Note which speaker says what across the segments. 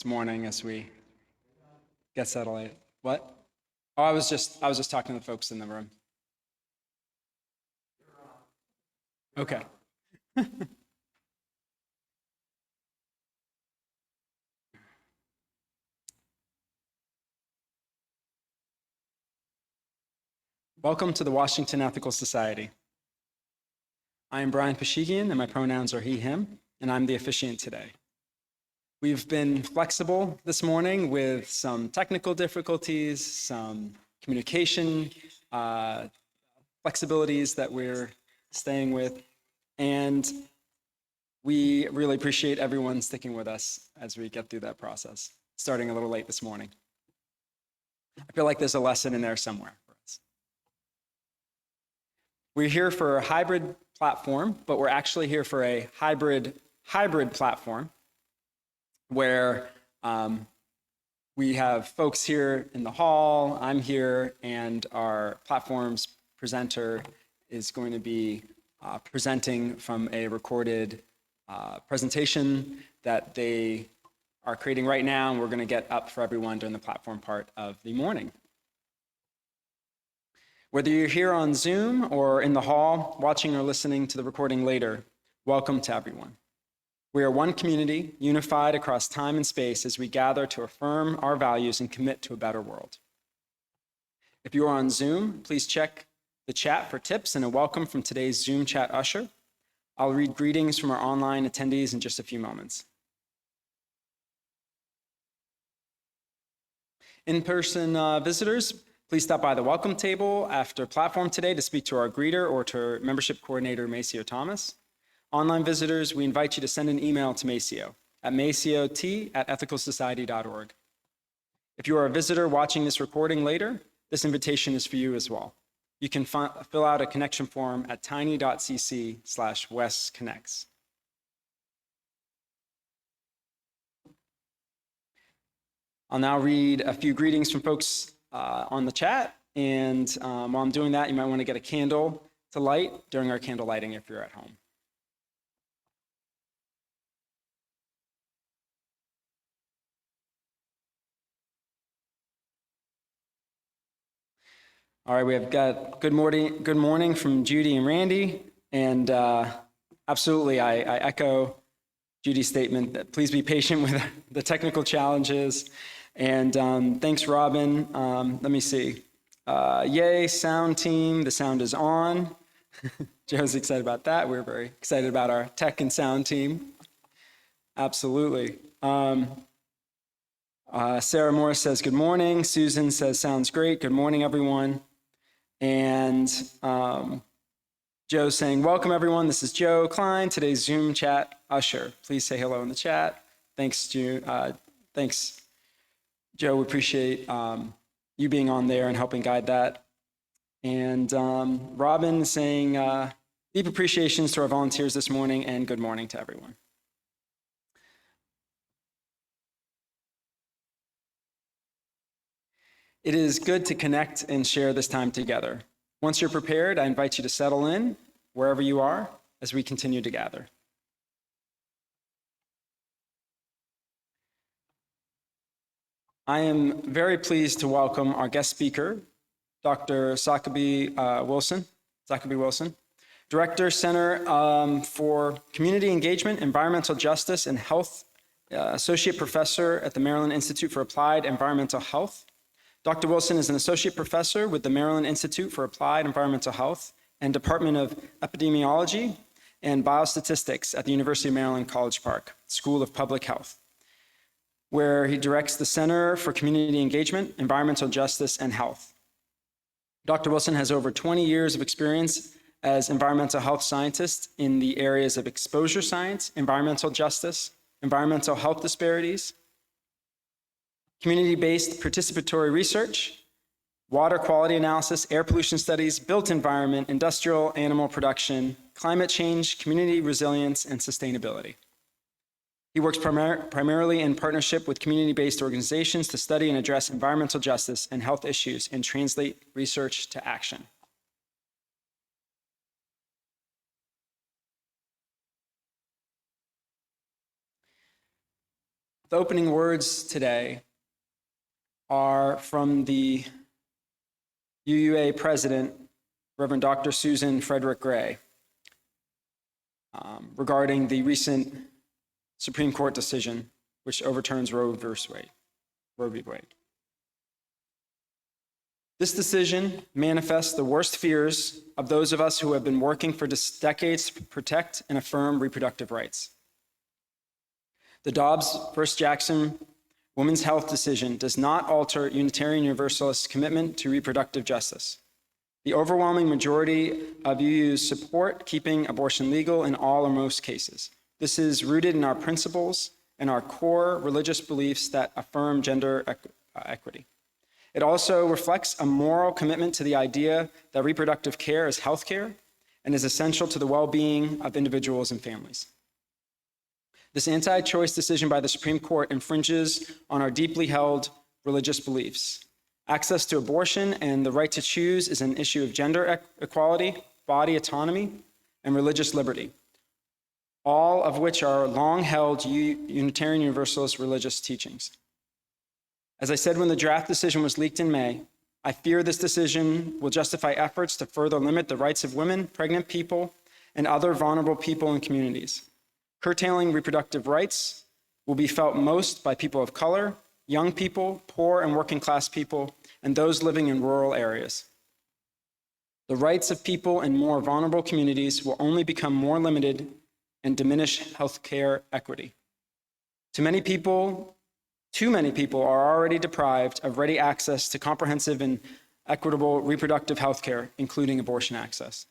Speaker 1: this morning as we get settled. What? Oh, I was just talking to the folks in the room. Okay. Welcome to the Washington Ethical Society. I am Brian Pashigian, and my pronouns are he, him, and I'm the officiant today. We've been flexible this morning with some technical difficulties, some communication flexibilities that we're staying with, and we really appreciate everyone sticking with us as we get through that process, starting a little late this morning. I feel like there's a lesson in there somewhere for us. We're here for a hybrid platform, but we're actually here for a hybrid platform where we have folks here in the hall, I'm here, and our platform's presenter is going to be presenting from a recorded presentation that they are creating right now, and we're going to get up for everyone during the platform part of the morning. Whether you're here on Zoom or in the hall, watching or listening to the recording later, welcome to everyone. We are one community, unified across time and space as we gather to affirm our values and commit to a better world. If you are on Zoom, please check the chat for tips and a welcome from today's Zoom chat usher. I'll read greetings from our online attendees in just a few moments. In-person visitors, please stop by the welcome table after platform today to speak to our greeter or to membership coordinator, Maceo Thomas. Online visitors, we invite you to send an email to Maceo at maceot@ethicalsociety.org. If you are a visitor watching this recording later, this invitation is for you as well. You can fill out a connection form at tiny.cc/westconnects. I'll now read a few greetings from folks on the chat, and while I'm doing that, you might want to get a candle to light during our candle lighting if you're at home. All right, we have got good morning from Judy and Randy, and absolutely, I echo Judy's statement that please be patient with the technical challenges, and thanks, Robin. Let me see. Yay, sound team, the sound is on. Joe's excited about that. We're very excited about our tech and sound team. Absolutely. Sarah Morris says, good morning. Susan says, sounds great. Good morning, everyone. And Joe's saying, welcome, everyone. This is Joe Klein, today's Zoom chat usher. Please say hello in the chat. Thanks, thanks, Joe. We appreciate you being on there and helping guide that. And Robin is saying, deep appreciations to our volunteers this morning, and good morning to everyone. It is good to connect and share this time together. Once you're prepared, I invite you to settle in wherever you are as we continue to gather. I am very pleased to welcome our guest speaker, Dr. Sacoby Wilson, Director, Center for Community Engagement, Environmental Justice, and Health, Associate Professor at the Maryland Institute for Applied Environmental Health. Dr. Wilson is an associate professor with the Maryland Institute for Applied Environmental Health and Department of Epidemiology and Biostatistics at the University of Maryland, College Park, School of Public Health, where he directs the Center for Community Engagement, Environmental Justice, and Health. Dr. Wilson has over 20 years of experience as environmental health scientist in the areas of exposure science, environmental justice, environmental health disparities, community-based participatory research, water quality analysis, air pollution studies, built environment, industrial animal production, climate change, community resilience, and sustainability. He works primarily in partnership with community-based organizations to study and address environmental justice and health issues and translate research to action. The opening words today are from the UUA president, Reverend Dr. Susan Frederick Gray, regarding the recent Supreme Court decision which overturns Roe v. Wade. This decision manifests the worst fears of those of us who have been working for decades to protect and affirm reproductive rights. The Dobbs v. Jackson women's health decision does not alter Unitarian Universalists' commitment to reproductive justice. The overwhelming majority of UUs support keeping abortion legal in all or most cases. This is rooted in our principles and our core religious beliefs that affirm gender equity. It also reflects a moral commitment to the idea that reproductive care is health care and is essential to the well-being of individuals and families. This anti-choice decision by the Supreme Court infringes on our deeply held religious beliefs. Access to abortion and the right to choose is an issue of gender equality, body autonomy, and religious liberty, all of which are long-held Unitarian Universalist religious teachings. As I said when the draft decision was leaked in May, I fear this decision will justify efforts to further limit the rights of women, pregnant people, and other vulnerable people and communities. Curtailing reproductive rights will be felt most by people of color, young people, poor and working class people, and those living in rural areas. The rights of people in more vulnerable communities will only become more limited and diminish healthcare equity. Too many people are already deprived of ready access to comprehensive and equitable reproductive health care, including abortion access.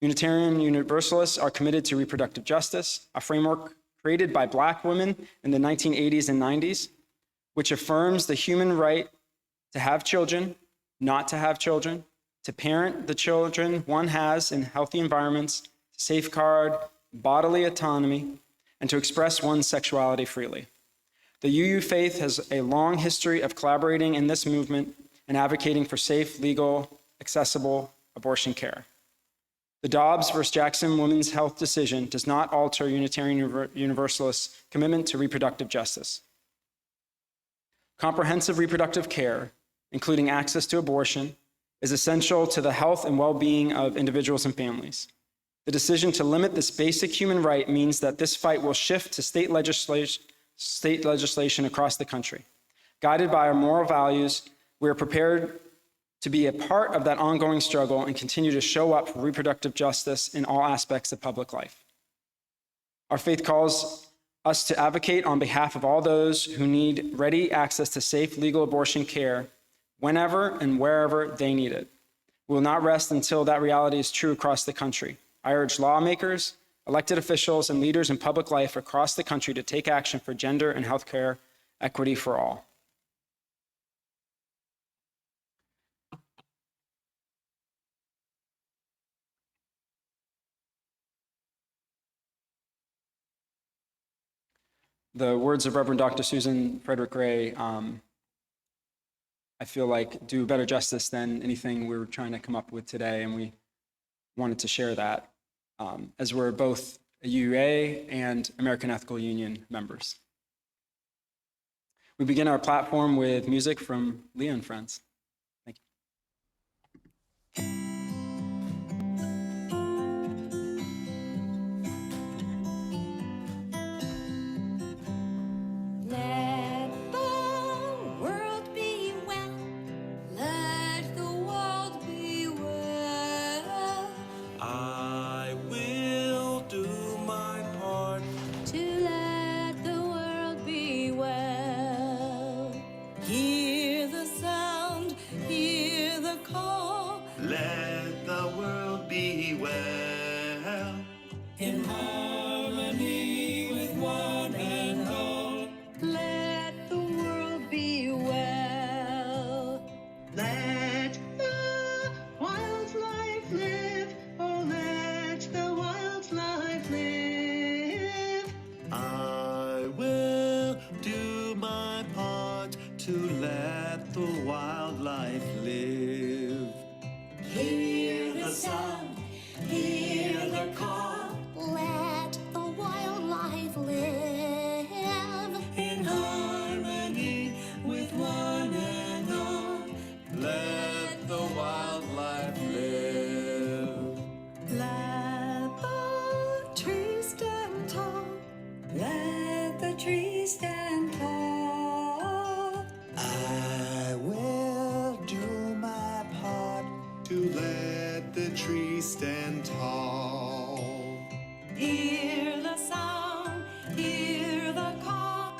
Speaker 1: Unitarian Universalists are committed to reproductive justice, a framework created by Black women in the 1980s and 90s, which affirms the human right to have children, not to have children, to parent the children one has in healthy environments, to safeguard bodily autonomy, and to express one's sexuality freely. The UU faith has a long history of collaborating in this movement and advocating for safe, legal, accessible abortion care. The Dobbs v. Jackson women's health decision does not alter Unitarian Universalists' commitment to reproductive justice. Comprehensive reproductive care, including access to abortion, is essential to the health and well-being of individuals and families. The decision to limit this basic human right means that this fight will shift to state legislation across the country. Guided by our moral values, we are prepared to be a part of that ongoing struggle and continue to show up for reproductive justice in all aspects of public life. Our faith calls us to advocate on behalf of all those who need ready access to safe, legal abortion care whenever and wherever they need it. We will not rest until that reality is true across the country. I urge lawmakers, elected officials, and leaders in public life across the country to take action for gender and healthcare equity for all. The words of Reverend Dr. Susan Frederick Gray, I feel like do better justice than anything we were trying to come up with today, and we wanted to share that as we're both a UUA and American Ethical Union members. We begin our platform with music from Leah and Friends. Thank you.
Speaker 2: In let the trees stand tall.
Speaker 3: I will do my part to let the trees stand tall.
Speaker 2: Hear the sound, hear the call.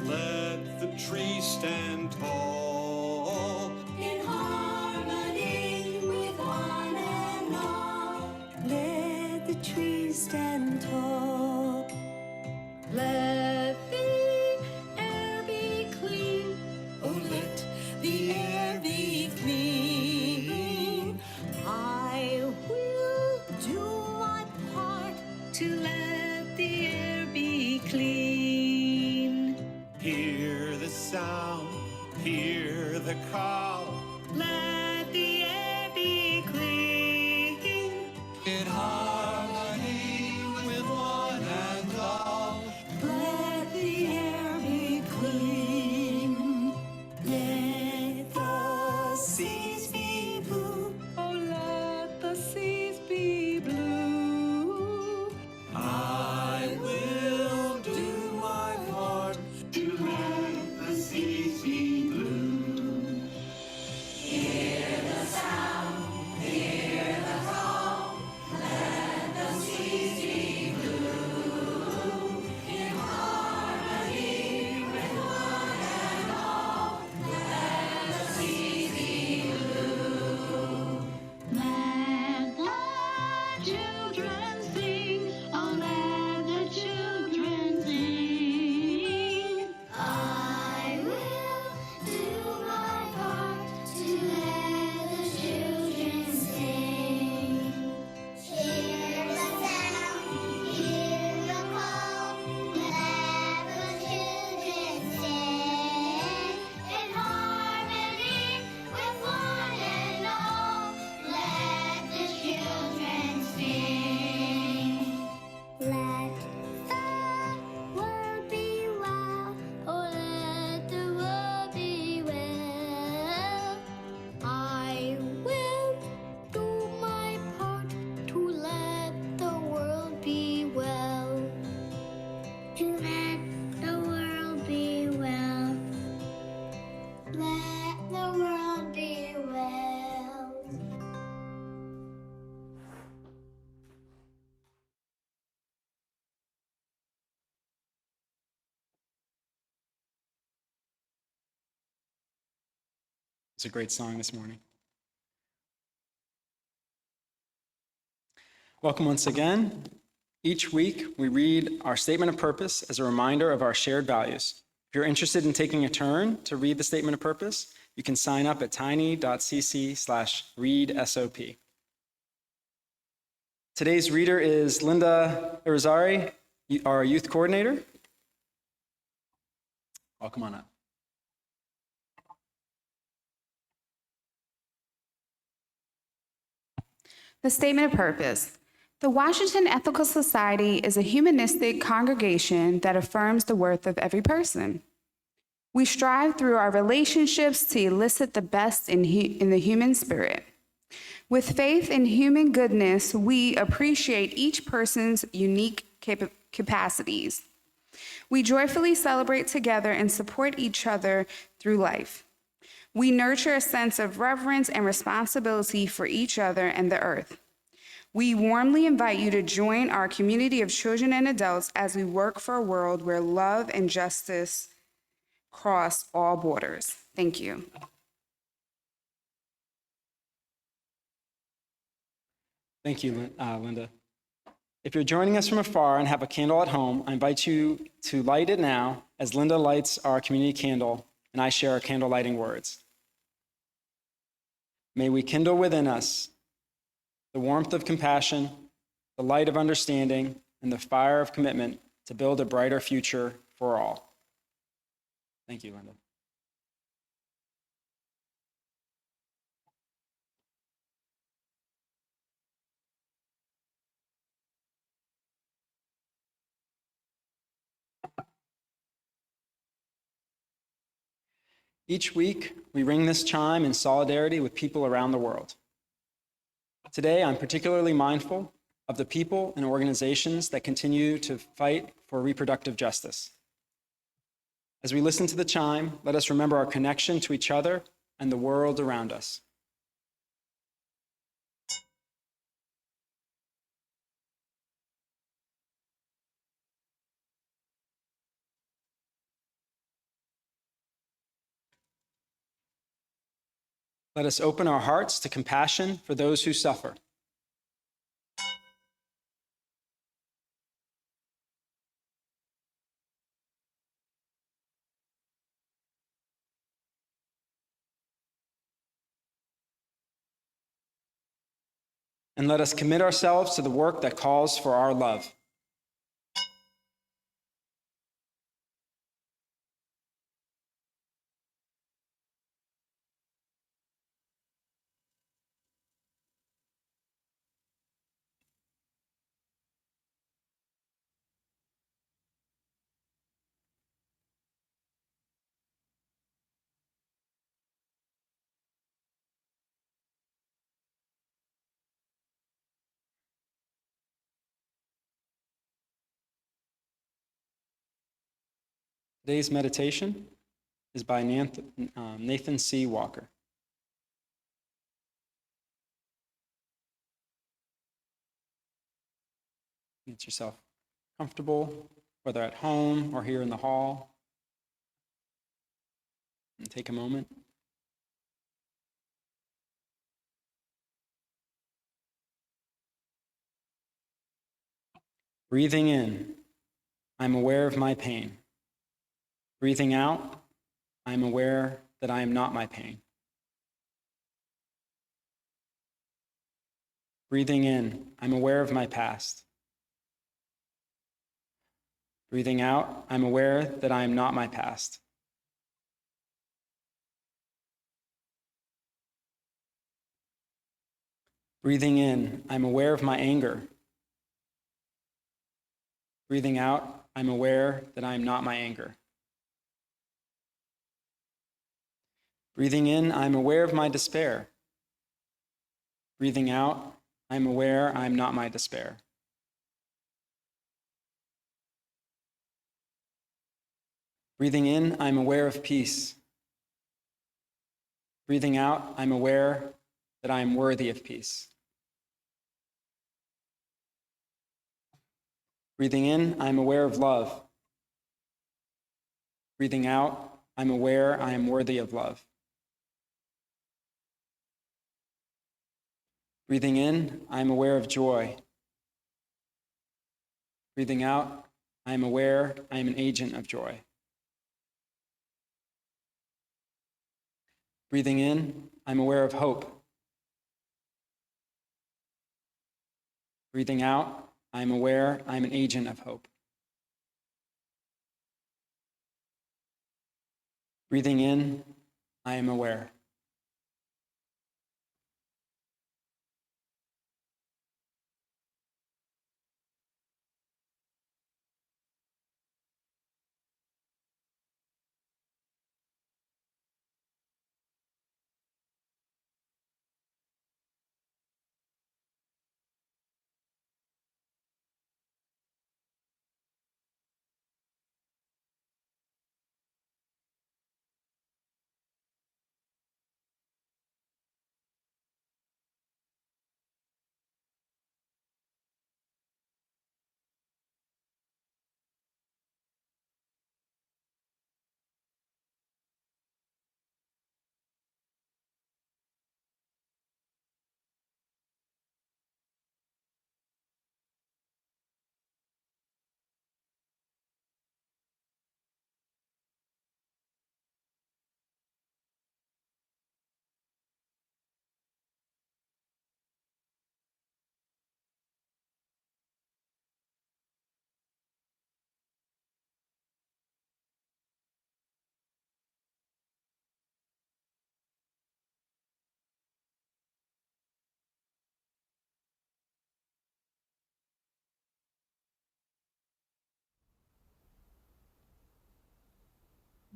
Speaker 3: Let the trees stand tall.
Speaker 2: In harmony with one and all. Let the trees stand tall. Let the air be clean.
Speaker 3: Oh, let the air be clean.
Speaker 2: I will do my part to let the air be clean.
Speaker 3: Hear the sound, hear the call.
Speaker 2: Let the air be clean.
Speaker 3: In harmony with one and all.
Speaker 2: Let the air be clean. Let the seas be blue. Oh, let the seas be blue.
Speaker 3: I will do my part to let the seas be blue.
Speaker 2: Hear the sound, hear the call. Let the seas be blue. In harmony with one and all. Let the seas be blue. Let the children sing. Oh, let the children sing. I will do my part to let the children sing. Hear the sound, hear the call. Let the children sing. In harmony with one and all. Let the children sing. Let the world be well. Oh, let the world be well. I will do my part to let the world be well. To let the world be well. Let the world be well.
Speaker 1: It's a great song this morning. Welcome once again. Each week, we read our statement of purpose as a reminder of our shared values. If you're interested in taking a turn to read the statement of purpose, you can sign up at tiny.cc/readsop. Today's reader is Linda Irizarry, our youth coordinator. Welcome on up.
Speaker 4: The Statement of Purpose. The Washington Ethical Society is a humanistic congregation that affirms the worth of every person. We strive through our relationships to elicit the best in the human spirit. With faith in human goodness, we appreciate each person's unique capacities. We joyfully celebrate together and support each other through life. We nurture a sense of reverence and responsibility for each other and the earth. We warmly invite you to join our community of children and adults as we work for a world where love and justice cross all borders. Thank you.
Speaker 1: Thank you, Linda. If you're joining us from afar and have a candle at home, I invite you to light it now as Linda lights our community candle and I share our candle lighting words. May we kindle within us the warmth of compassion, the light of understanding, and the fire of commitment to build a brighter future for all. Thank you, Linda. Each week, we ring this chime in solidarity with people around the world. Today, I'm particularly mindful of the people and organizations that continue to fight for reproductive justice. As we listen to the chime, let us remember our connection to each other and the world around us. Let us open our hearts to compassion for those who suffer. And let us commit ourselves to the work that calls for our love. Today's meditation is by Nathan C. Walker. Get yourself comfortable, whether at home or here in the hall. And take a moment. Breathing in, I'm aware of my pain. Breathing out, I'm aware that I am not my pain. Breathing in, I'm aware of my past. Breathing out, I'm aware that I am not my past. Breathing in, I'm aware of my anger. Breathing out, I'm aware that I am not my anger. Breathing in, I'm aware of my despair. Breathing out, I'm aware I am not my despair. Breathing in, I'm aware of peace. Breathing out, I'm aware that I am worthy of peace. Breathing in, I'm aware of love. Breathing out, I'm aware I am worthy of love. Breathing in, I'm aware of joy. Breathing out, I am aware I am an agent of joy. Breathing in, I'm aware of hope. Breathing out, I am aware I am an agent of hope. Breathing in, I am aware.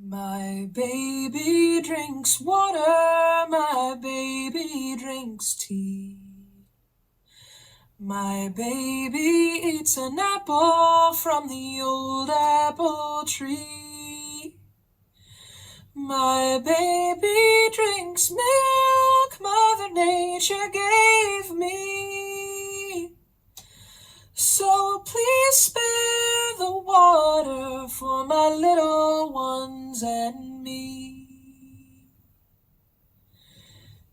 Speaker 2: My baby drinks water, my baby drinks tea. My baby eats an apple from the old apple tree. My baby drinks milk Mother Nature gave me. So please spare the water for my little ones and me.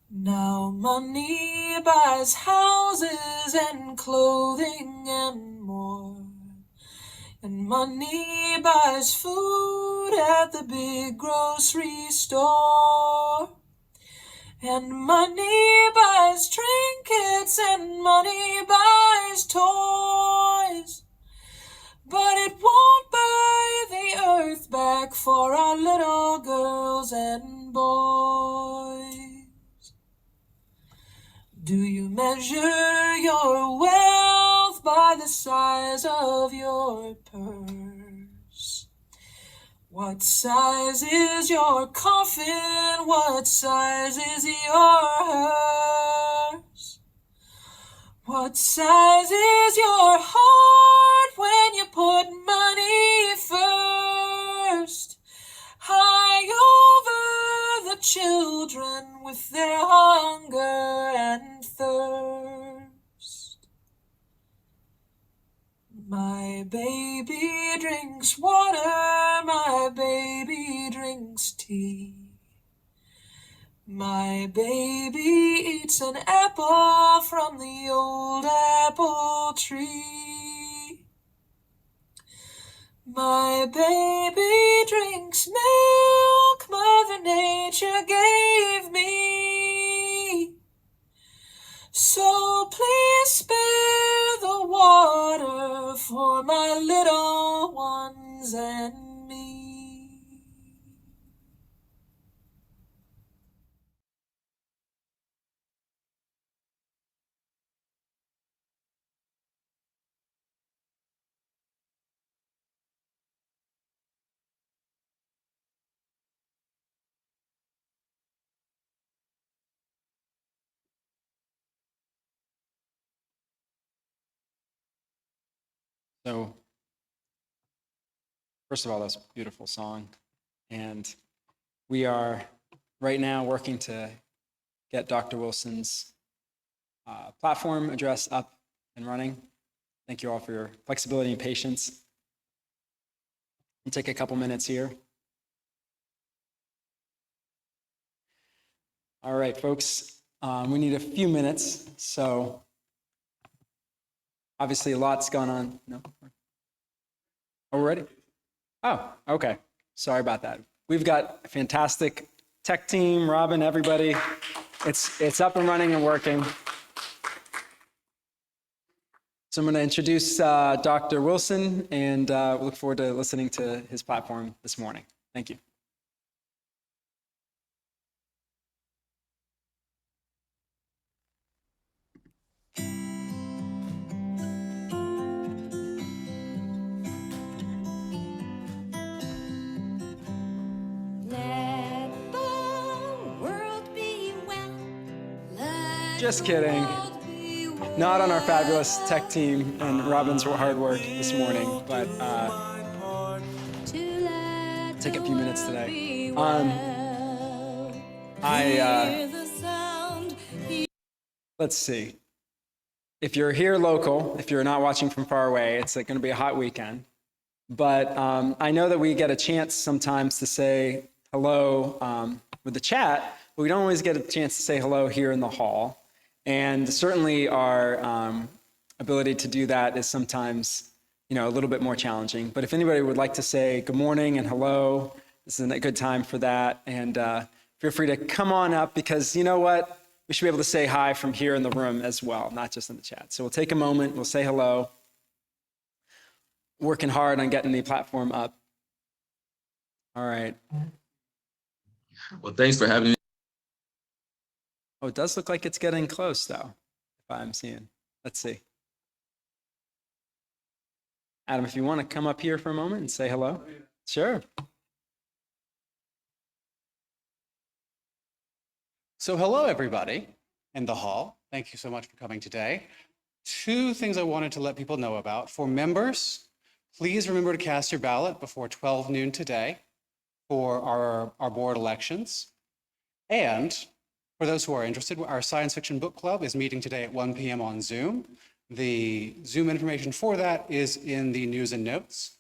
Speaker 2: Now money buys houses and clothing and more. And money buys food at the big grocery store. And money buys trinkets and money buys toys. But it won't buy the earth back for our little girls and boys. Do you measure your wealth by the size of your purse? What size is your coffin? What size is your hearse? What size is your heart when you put money first? High over the children with their hunger and thirst. My baby drinks water, my baby drinks tea. My baby eats an apple from the old apple tree. My baby drinks milk Mother Nature gave me. So please spare the water for my little ones and me.
Speaker 1: So, first of all, that's a beautiful song. And we are right now working to get Dr. Wilson's platform address up and running. Thank you all for your flexibility and patience. We'll take a couple minutes here. All right, folks, we need a few minutes. So obviously a lot's going on. No? Oh, we're ready? Oh, okay. Sorry about that. We've got a fantastic tech team, Robin, everybody. It's up and running and working. So I'm going to introduce Dr. Wilson, and we look forward to listening to his platform this morning. Thank you.
Speaker 2: Let the world be well. Let
Speaker 1: Just
Speaker 2: the
Speaker 1: kidding.
Speaker 2: world be well.
Speaker 1: Not on our fabulous tech team and Robin's hard work this morning, but
Speaker 2: To let
Speaker 1: take a
Speaker 2: the
Speaker 1: few minutes
Speaker 2: world
Speaker 1: today.
Speaker 2: be well. Hear the sound.
Speaker 1: Let's see. If you're here local, if you're not watching from far away, it's going to be a hot weekend. But I know that we get a chance sometimes to say hello with the chat, but we don't always get a chance to say hello here in the hall. And certainly our ability to do that is sometimes, a little bit more challenging. But if anybody would like to say good morning and hello, this is a good time for that. And feel free to come on up, because you know what? We should be able to say hi from here in the room as well, not just in the chat. So we'll take a moment, we'll say hello. Working hard on getting the platform up. All right.
Speaker 5: Well, thanks for having me.
Speaker 1: Oh, it does look like it's getting close, though, if I'm seeing. Let's see. Adam, if you want to come up here for a moment and say hello. Sure.
Speaker 6: So hello, everybody in the hall. Thank you so much for coming today. Two things I wanted to let people know about. For members, please remember to cast your ballot before 12 noon today. for our board elections. And for those who are interested, our science fiction book club is meeting today at 1 p.m. on Zoom. The Zoom information for that is in the news and notes,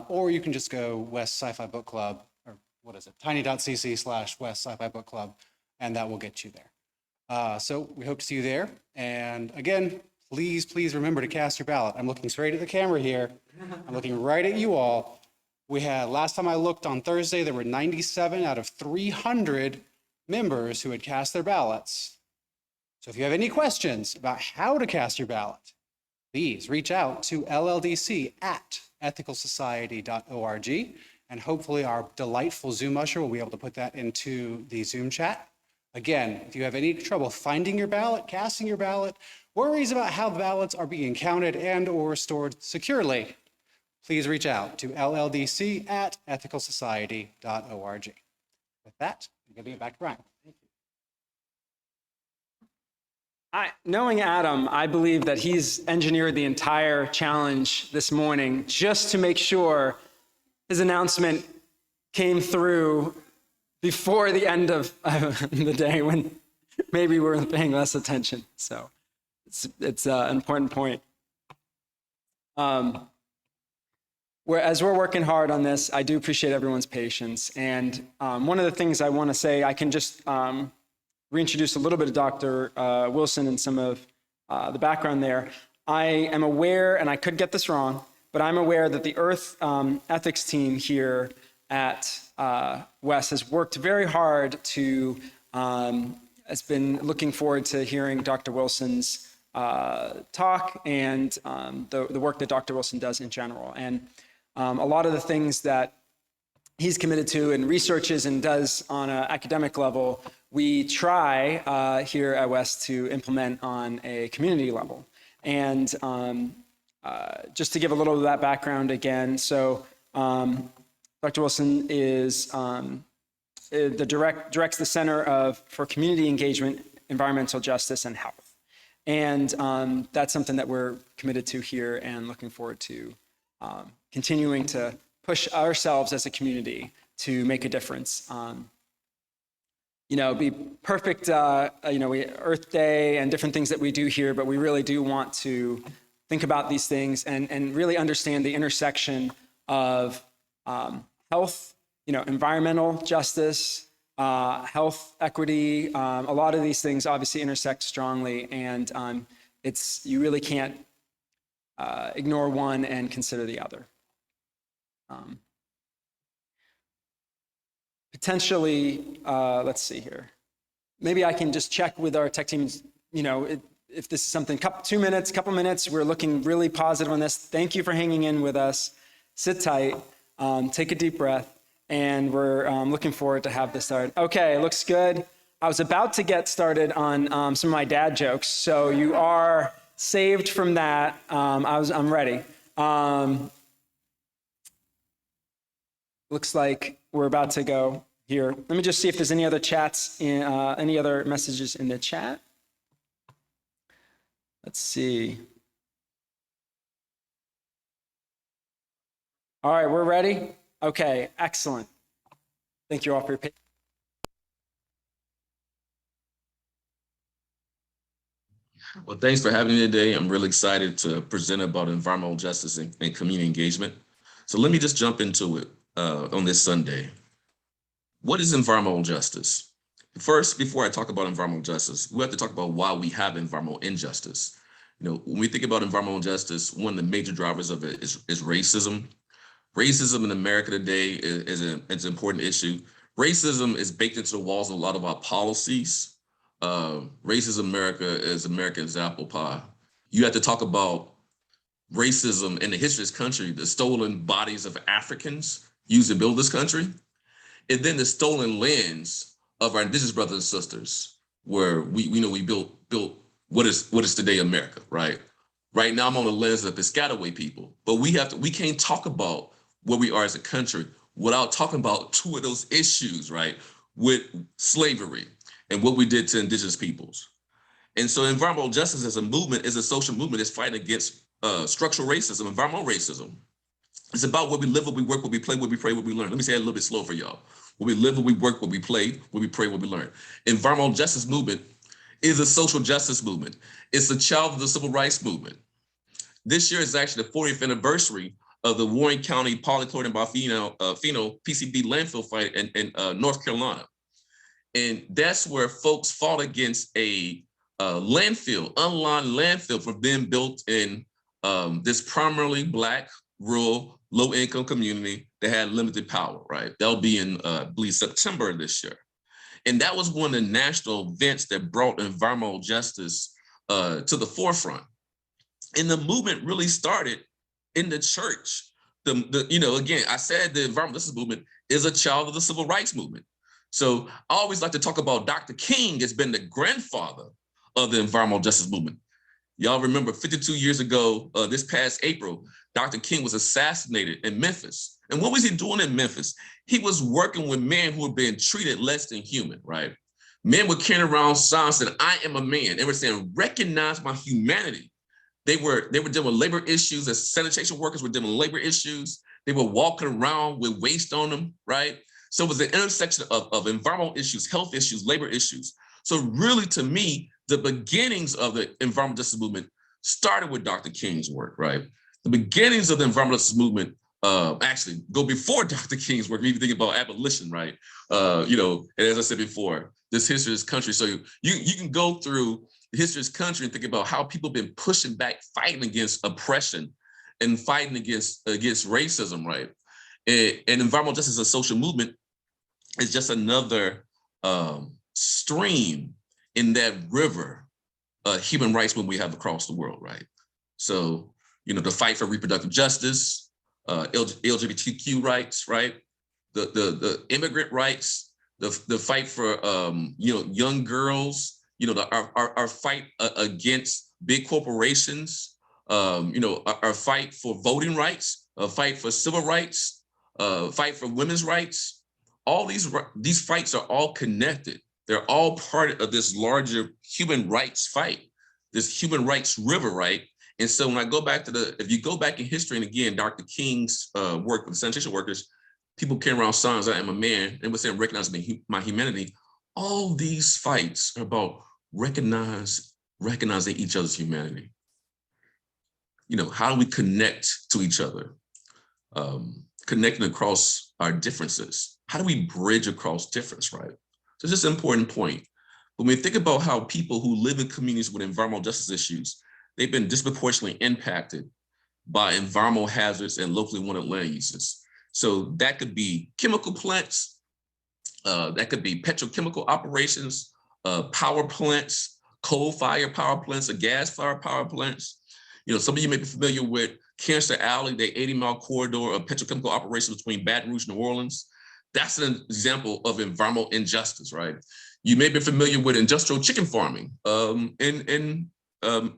Speaker 6: or you can just go West Sci-Fi Book Club, or what is it, tiny.cc/West Sci-Fi Book Club, and that will get you there. So we hope to see you there. And again, please remember to cast your ballot. I'm looking straight at the camera here. I'm looking right at you all. We had, last time I looked on Thursday, there were 97 out of 300 members who had cast their ballots. So if you have any questions about how to cast your ballot, please reach out to LLDC@ethicalsociety.org, and hopefully our delightful Zoom usher will be able to put that into the Zoom chat. Again, if you have any trouble finding your ballot, casting your ballot, worries about how the ballots are being counted and or stored securely, please reach out to LLDC@ethicalsociety.org. With that, I'm giving it back to Brian. Thank you.
Speaker 1: Knowing Adam, I believe that he's engineered the entire challenge this morning just to make sure his announcement came through before the end of the day when maybe we're paying less attention. So it's an important point. As we're working hard on this, I do appreciate everyone's patience. And one of the things I want to say, I can just reintroduce a little bit of Dr. Wilson and some of the background there. I am aware, and I could get this wrong, but I'm aware that the Earth ethics team here at West has worked very hard to, has been looking forward to hearing Dr. Wilson's talk and the work that Dr. Wilson does in general. And a lot of the things that he's committed to and researches and does on an academic level, we try here at West to implement on a community level. And just to give a little of that background again, so Dr. Wilson is directs the Center for Community Engagement, Environmental Justice, and Health. And that's something that we're committed to here and looking forward to continuing to push ourselves as a community to make a difference. Be perfect, Earth Day and different things that we do here, but we really do want to think about these things and really understand the intersection of health, environmental justice, health equity. A lot of these things obviously intersect strongly, and you really can't ignore one and consider the other. Potentially, let's see here. Maybe I can just check with our tech teams, if this is something, couple minutes, we're looking really positive on this. Thank you for hanging in with us. Sit tight, take a deep breath, and we're looking forward to have this start. Okay, looks good. I was about to get started on some of my dad jokes, so you are saved from that. I'm ready. Looks like we're about to go here. Let me just see if there's any other chats, any other messages in the chat. Let's see. All right, we're ready? Okay, excellent. Thank you all for your patience.
Speaker 5: Well, thanks for having me today. I'm really excited to present about environmental justice and community engagement. So let me just jump into it on this Sunday. What is environmental justice? First, before I talk about environmental justice, we have to talk about why we have environmental injustice. When we think about environmental justice, one of the major drivers of it is racism. Racism in America today is an important issue. Racism is baked into the walls of a lot of our policies. Racism America is America's apple pie. You have to talk about racism in the history of this country, the stolen bodies of Africans used to build this country, and then the stolen lands of our indigenous brothers and sisters, where we built what is today America, right? Right now I'm on the lens of the Piscataway people, but we can't talk about where we are as a country without talking about two of those issues, right? With slavery and what we did to indigenous peoples. And so environmental justice as a movement is a social movement that's fighting against structural racism, environmental racism. It's about what we live, what we work, what we play, what we pray, what we learn. Let me say it a little bit slow for y'all. What we live, what we work, what we play, what we pray, what we learn. Environmental justice movement is a social justice movement. It's a child of the civil rights movement. This year is actually the 40th anniversary of the Warren County polychlorinated biphenyl PCB landfill fight in North Carolina. And that's where folks fought against a landfill, unlined landfill from being built in this primarily Black, rural, low-income community that had limited power, right? That'll be in, I believe, September of this year. And that was one of the national events that brought environmental justice to the forefront. And the movement really started in the church. Again, I said the environmental justice movement is a child of the civil rights movement. So I always like to talk about Dr. King as being the grandfather of the environmental justice movement. Y'all remember 52 years ago, this past April, Dr. King was assassinated in Memphis. And what was he doing in Memphis? He was working with men who were being treated less than human, right? Men were carrying around signs that I am a man. They were saying, recognize my humanity. They were dealing with labor issues, as sanitation workers were dealing with labor issues. They were walking around with waste on them, right? So it was an intersection of environmental issues, health issues, labor issues. So really, to me, the beginnings of the environmental justice movement started with Dr. King's work, right? The beginnings of the environmental justice movement actually go before Dr. King's work. Even think about abolition, right? And as I said before, this history of this country. So you can go through the history of this country and think about how people have been pushing back, fighting against oppression and fighting against racism, right? And environmental justice as a social movement is just another stream in that river human rights movement we have across the world, right? So, the fight for reproductive justice, LGBTQ rights, right? The immigrant rights, the fight for young girls, our fight against big corporations, our fight for voting rights, a fight for civil rights, fight for women's rights. All these fights are all connected. They're all part of this larger human rights fight, this human rights river, right? And so when I go back to if you go back in history, and again, Dr. King's work with the sanitation workers, people carrying around signs, I am a man, and was saying, recognize my humanity. All these fights are about recognizing each other's humanity. How do we connect to each other? Connecting across our differences. How do we bridge across difference, right? So it's just an important point. When we think about how people who live in communities with environmental justice issues, they've been disproportionately impacted by environmental hazards and locally wanted land uses. So that could be chemical plants, that could be petrochemical operations, power plants, coal-fired power plants, or gas-fired power plants. Some of you may be familiar with Cancer Alley, the 80-mile corridor of petrochemical operations between Baton Rouge and New Orleans. That's an example of environmental injustice, right? You may be familiar with industrial chicken farming in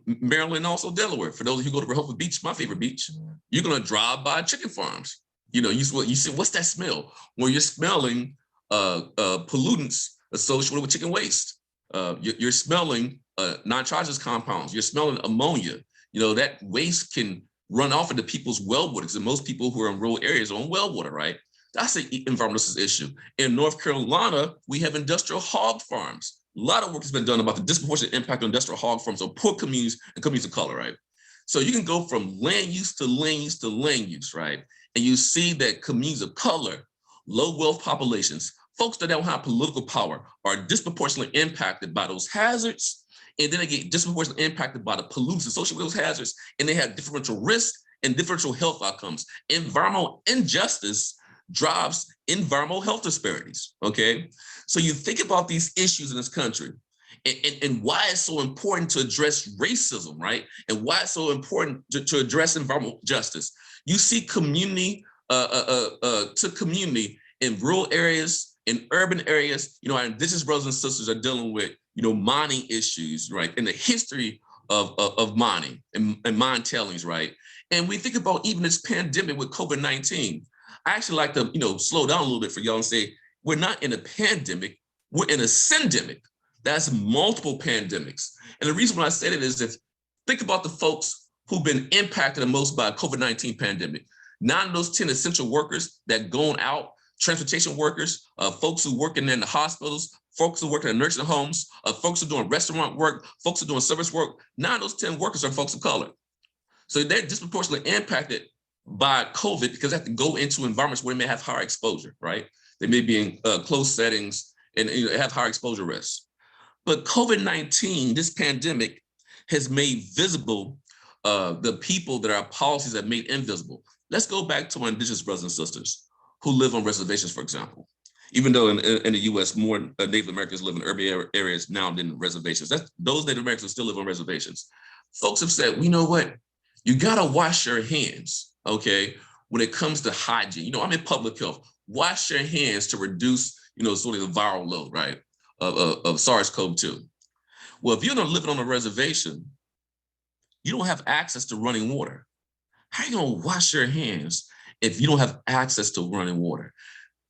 Speaker 5: Maryland, also Delaware. For those of you who go to Rehoboth Beach, my favorite beach, you're gonna drive by chicken farms. You see, what's that smell? Well, you're smelling pollutants associated with chicken waste. You're smelling nitrogenous compounds. You're smelling ammonia. That waste can run off into people's well water, because most people who are in rural areas are on well water, right? That's an environmental issue. In North Carolina, we have industrial hog farms. A lot of work has been done about the disproportionate impact on industrial hog farms on poor communities and communities of color, right? So you can go from land use to land use to land use, right? And you see that communities of color, low wealth populations, folks that don't have political power are disproportionately impacted by those hazards. And then they get disproportionately impacted by the pollutants associated with those hazards. And they have differential risks and differential health outcomes. Environmental injustice drives environmental health disparities, okay? So you think about these issues in this country and why it's so important to address racism, right? And why it's so important to address environmental justice. You see community to community in rural areas, in urban areas. Our indigenous brothers and sisters are dealing with, mining issues, right? And the history of mining and mine tailings, right? And we think about even this pandemic with COVID-19. I actually like to, slow down a little bit for y'all and say, we're not in a pandemic, we're in a syndemic. That's multiple pandemics. And the reason why I say that is think about the folks who've been impacted the most by COVID-19 pandemic. 9 of those 10 essential workers that gone out, transportation workers, folks who working in the hospitals, folks who work in nursing homes, folks who doing restaurant work, folks who doing service work, 9 of those 10 workers are folks of color. So they're disproportionately impacted by COVID because they have to go into environments where they may have higher exposure, right? They may be in closed settings and have higher exposure risks. But COVID-19, this pandemic, has made visible the people that our policies have made invisible. Let's go back to our indigenous brothers and sisters who live on reservations, for example. Even though in the US, more Native Americans live in urban areas now than reservations. Those Native Americans still live on reservations. Folks have said, well, you know what? You gotta wash your hands, okay? When it comes to hygiene, I'm in public health. Wash your hands to reduce, sort of the viral load, right? Of SARS-CoV-2. Well, if you're not living on a reservation, you don't have access to running water. How are you gonna wash your hands if you don't have access to running water?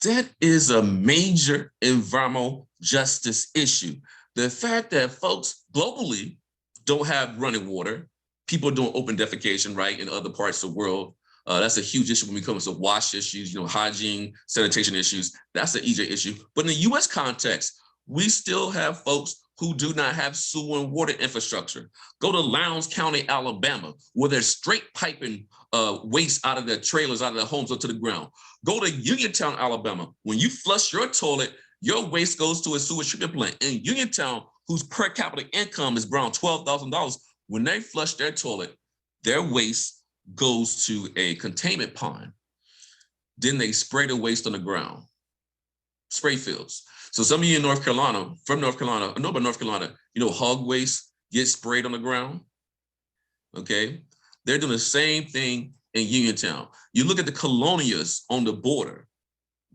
Speaker 5: That is a major environmental justice issue. The fact that folks globally don't have running water, people doing open defecation, right, in other parts of the world, that's a huge issue when it comes to wash issues, hygiene, sanitation issues. That's an EJ issue. But in the US context, we still have folks who do not have sewer and water infrastructure. Go to Lowndes County, Alabama, where they're straight piping waste out of their trailers, out of their homes up to the ground. Go to Uniontown, Alabama. When you flush your toilet, your waste goes to a sewer treatment plant. In Uniontown, whose per capita income is around $12,000, when they flush their toilet, their waste goes to a containment pond. Then they spray the waste on the ground, spray fields. So some of you in North Carolina, from North Carolina, know about North Carolina, hog waste gets sprayed on the ground, okay? They're doing the same thing in Uniontown. You look at the colonias on the border,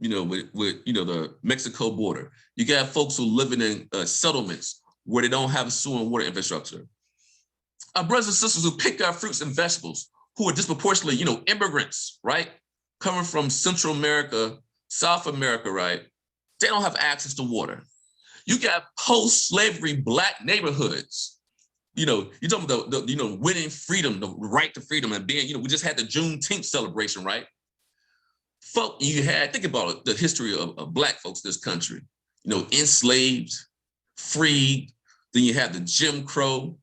Speaker 5: with the Mexico border. You got folks who living in settlements where they don't have sewer and water infrastructure. Our brothers and sisters who pick our fruits and vegetables, who are disproportionately, immigrants, right? Coming from Central America, South America, right? They don't have access to water. You got post-slavery Black neighborhoods. You're talking about the winning freedom, the right to freedom, and being, we just had the Juneteenth celebration, right? Think about it, the history of Black folks in this country, enslaved, freed. Then you had the Jim Crow,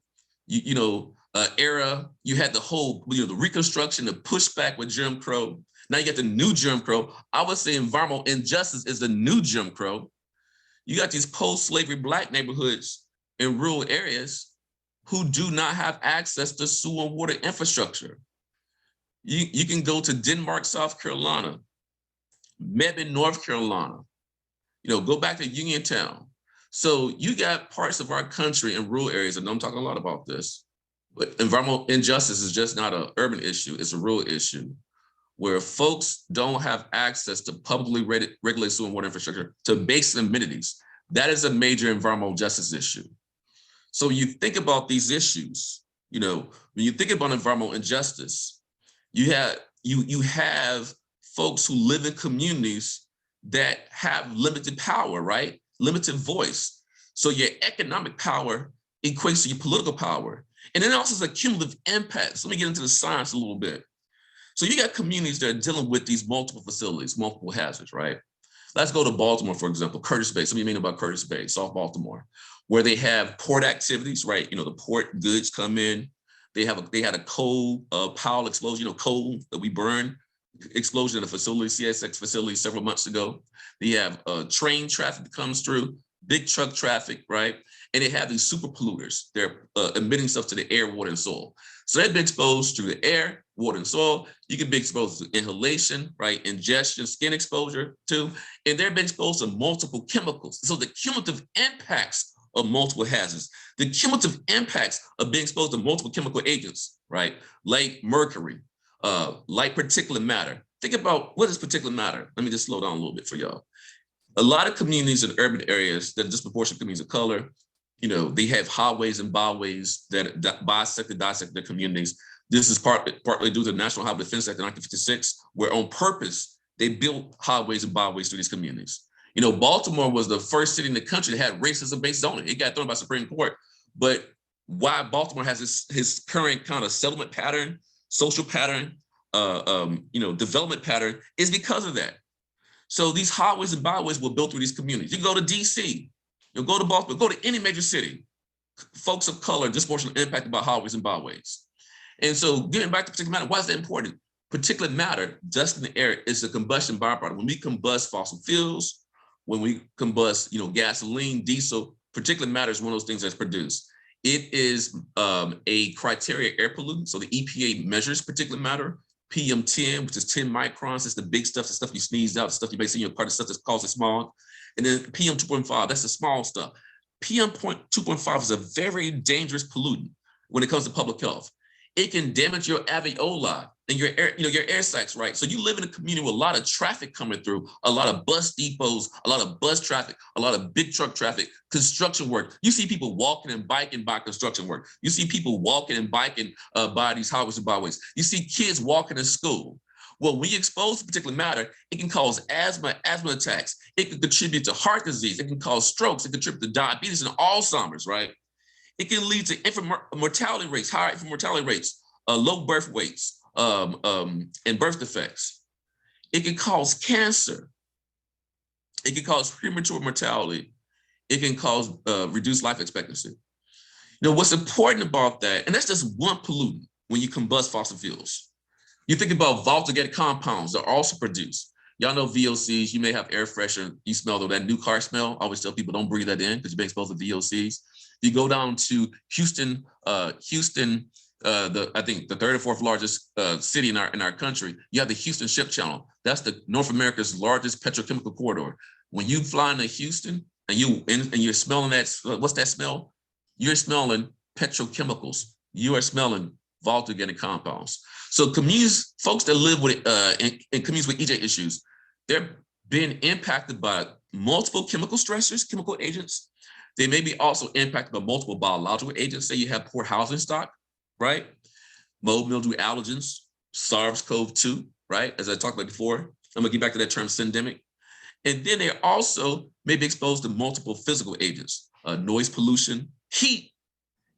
Speaker 5: era. You had the whole, the Reconstruction, the pushback with Jim Crow. Now you got the new Jim Crow. I would say environmental injustice is the new Jim Crow. You got these post-slavery Black neighborhoods in rural areas who do not have access to sewer and water infrastructure. You can go to Denmark, South Carolina, Mebane, North Carolina, go back to Uniontown. So you got parts of our country in rural areas, and I'm talking a lot about this, but environmental injustice is just not an urban issue, it's a rural issue, where folks don't have access to publicly regulated sewer and water infrastructure to basic amenities. That is a major environmental justice issue. So you think about these issues, when you think about environmental injustice, you have folks who live in communities that have limited power, right? Limited voice. So your economic power equates to your political power. And then also the cumulative impacts. Let me get into the science a little bit. So you got communities that are dealing with these multiple facilities, multiple hazards, right? Let's go to Baltimore, for example, Curtis Bay. Some of you may know about Curtis Bay, South Baltimore, where they have port activities, right? The port goods come in. They had a coal pile explosion, coal that we burn, explosion at a facility, CSX facility several months ago. They have train traffic that comes through, big truck traffic, right? And they have these super polluters. They're emitting stuff to the air, water, and soil. So they've been exposed to the air, water, and soil. You can be exposed to inhalation, right? Ingestion, skin exposure too. And they're being exposed to multiple chemicals. So the cumulative impacts of multiple hazards, the cumulative impacts of being exposed to multiple chemical agents, right? Like mercury, light particulate matter. Think about what is particulate matter. Let me just slow down a little bit for y'all. A lot of communities in urban areas that are disproportionate communities of color, they have highways and byways that dissect their communities. This is partly due to the National Highway Defense Act of 1956, where on purpose, they built highways and byways through these communities. Baltimore was the first city in the country that had racism-based zoning. It got thrown by Supreme Court. But why Baltimore has his current kind of settlement pattern, social pattern, development pattern is because of that. So these highways and byways were built through these communities. You go to DC, you'll go to Baltimore, go to any major city. Folks of color disproportionately impacted by highways and byways. And so getting back to particulate matter, why is that important? Particulate matter, dust in the air, is a combustion byproduct. When we combust fossil fuels, when we combust, gasoline, diesel, particulate matter is one of those things that's produced. It is a criteria air pollutant. So the EPA measures particulate matter. PM10, which is 10 microns, it's the big stuff, the stuff you sneeze out, the stuff you may see in your car, the stuff that causes smog. And then PM2.5, that's the small stuff. PM2.5 is a very dangerous pollutant when it comes to public health. It can damage your alveoli and your air sacs, right? So you live in a community with a lot of traffic coming through, a lot of bus depots, a lot of bus traffic, a lot of big truck traffic, construction work. You see people walking and biking by construction work. You see people walking and biking by these highways and byways. You see kids walking to school. Well, when you expose to particulate matter, it can cause asthma attacks. It can contribute to heart disease. It can cause strokes. It can contribute to diabetes and Alzheimer's, right? It can lead to infant mortality rates, higher infant mortality rates, low birth weights, and birth defects. It can cause cancer. It can cause premature mortality. It can cause reduced life expectancy. What's important about that, and that's just one pollutant when you combust fossil fuels. You think about volatile compounds that are also produced. Y'all know VOCs, you may have air freshener, you smell that new car smell. I always tell people don't breathe that in because you've been exposed to VOCs. You go down to Houston, I think the third or fourth largest city in our country, you have the Houston Ship Channel. That's the North America's largest petrochemical corridor. When you fly into Houston and you're smelling that, what's that smell? You're smelling petrochemicals. You are smelling volatile organic compounds. So communities, folks that live with in communities with EJ issues, they're being impacted by multiple chemical stressors, chemical agents. They may be also impacted by multiple biological agents. Say you have poor housing stock, right? Mold, mildew, allergens, SARS-CoV-2, right? As I talked about before, I'm gonna get back to that term syndemic. And then they also may be exposed to multiple physical agents, noise pollution, heat.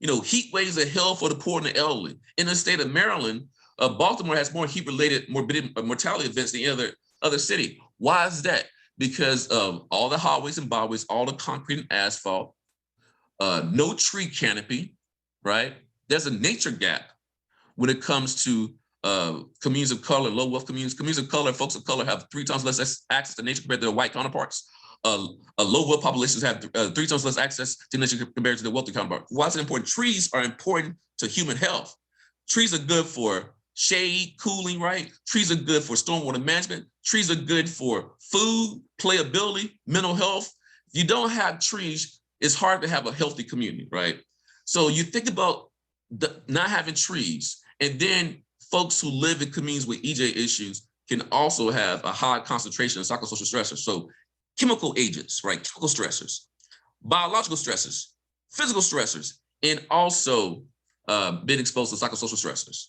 Speaker 5: Heat waves are hell for the poor and the elderly. In the state of Maryland, Baltimore has more heat-related mortality events than any other city. Why is that? Because of all the highways and byways, all the concrete and asphalt, no tree canopy, right? There's a nature gap when it comes to communities of color, low wealth communities. Communities of color, folks of color have 3 times less access to nature compared to their white counterparts. Low wealth populations have 3 times less access to nature compared to their wealthy counterparts. Why is it important? Trees are important to human health. Trees are good for shade, cooling, right? Trees are good for stormwater management. Trees are good for food, playability, mental health. If you don't have trees, it's hard to have a healthy community, right? So you think about not having trees, and then folks who live in communities with EJ issues can also have a high concentration of psychosocial stressors. So chemical agents, right? Chemical stressors, biological stressors, physical stressors, and also been exposed to psychosocial stressors.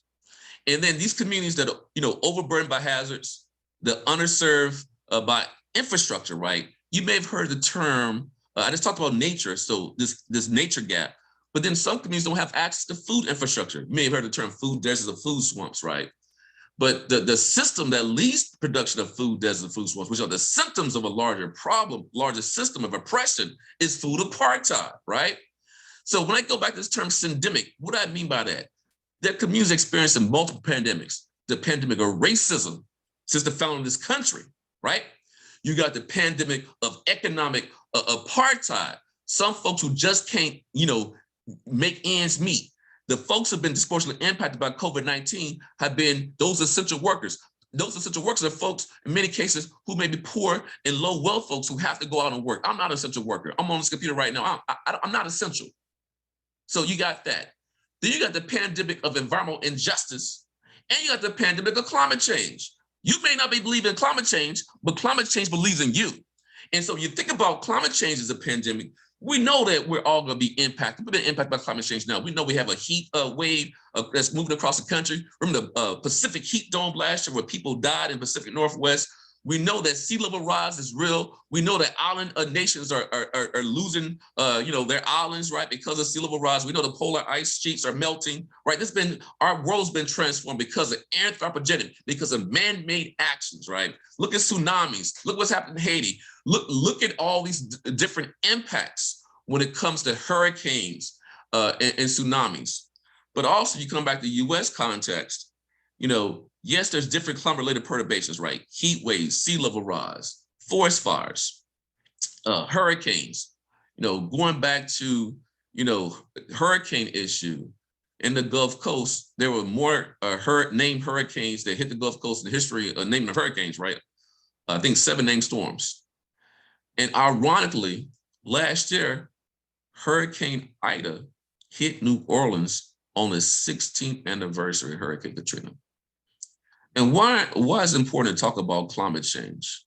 Speaker 5: And then these communities that are, overburdened by hazards, the underserved by infrastructure, right? You may have heard the term, I just talked about nature, so this nature gap, but then some communities don't have access to food infrastructure. You may have heard the term food deserts or food swamps, right? But the system that leads to production of food deserts and food swamps, which are the symptoms of a larger problem, larger system of oppression, is food apartheid, right? So when I go back to this term syndemic, what do I mean by that? That communities experiencing multiple pandemics, the pandemic of racism since the founding of this country, right? You got the pandemic of economic apartheid. Some folks who just can't, make ends meet. The folks who have been disproportionately impacted by COVID-19 have been those essential workers. Those essential workers are folks, in many cases, who may be poor and low wealth folks who have to go out and work. I'm not an essential worker. I'm on this computer right now. I'm not essential. So you got that. Then you got the pandemic of environmental injustice, and you got the pandemic of climate change. You may not be believing in climate change, but climate change believes in you. And so you think about climate change as a pandemic, we know that we're all going to be impacted. We've been impacted by climate change now. We know we have a heat wave that's moving across the country. Remember the Pacific heat dome last year where people died in Pacific Northwest. We know that sea level rise is real. We know that island nations are losing, their islands, right, because of sea level rise. We know the polar ice sheets are melting, right? Our world's been transformed because of anthropogenic, because of man-made actions, right? Look at tsunamis. Look what's happened in Haiti. Look at all these different impacts when it comes to hurricanes and tsunamis. But also, you come back to the U.S. context. Yes, there's different climate-related perturbations, right? Heat waves, sea level rise, forest fires, hurricanes. Going back to, hurricane issue in the Gulf Coast, there were more named hurricanes that hit the Gulf Coast in the history of naming the hurricanes, right? I think 7 named storms. And ironically, last year, Hurricane Ida hit New Orleans on the 16th anniversary of Hurricane Katrina. And why is it important to talk about climate change?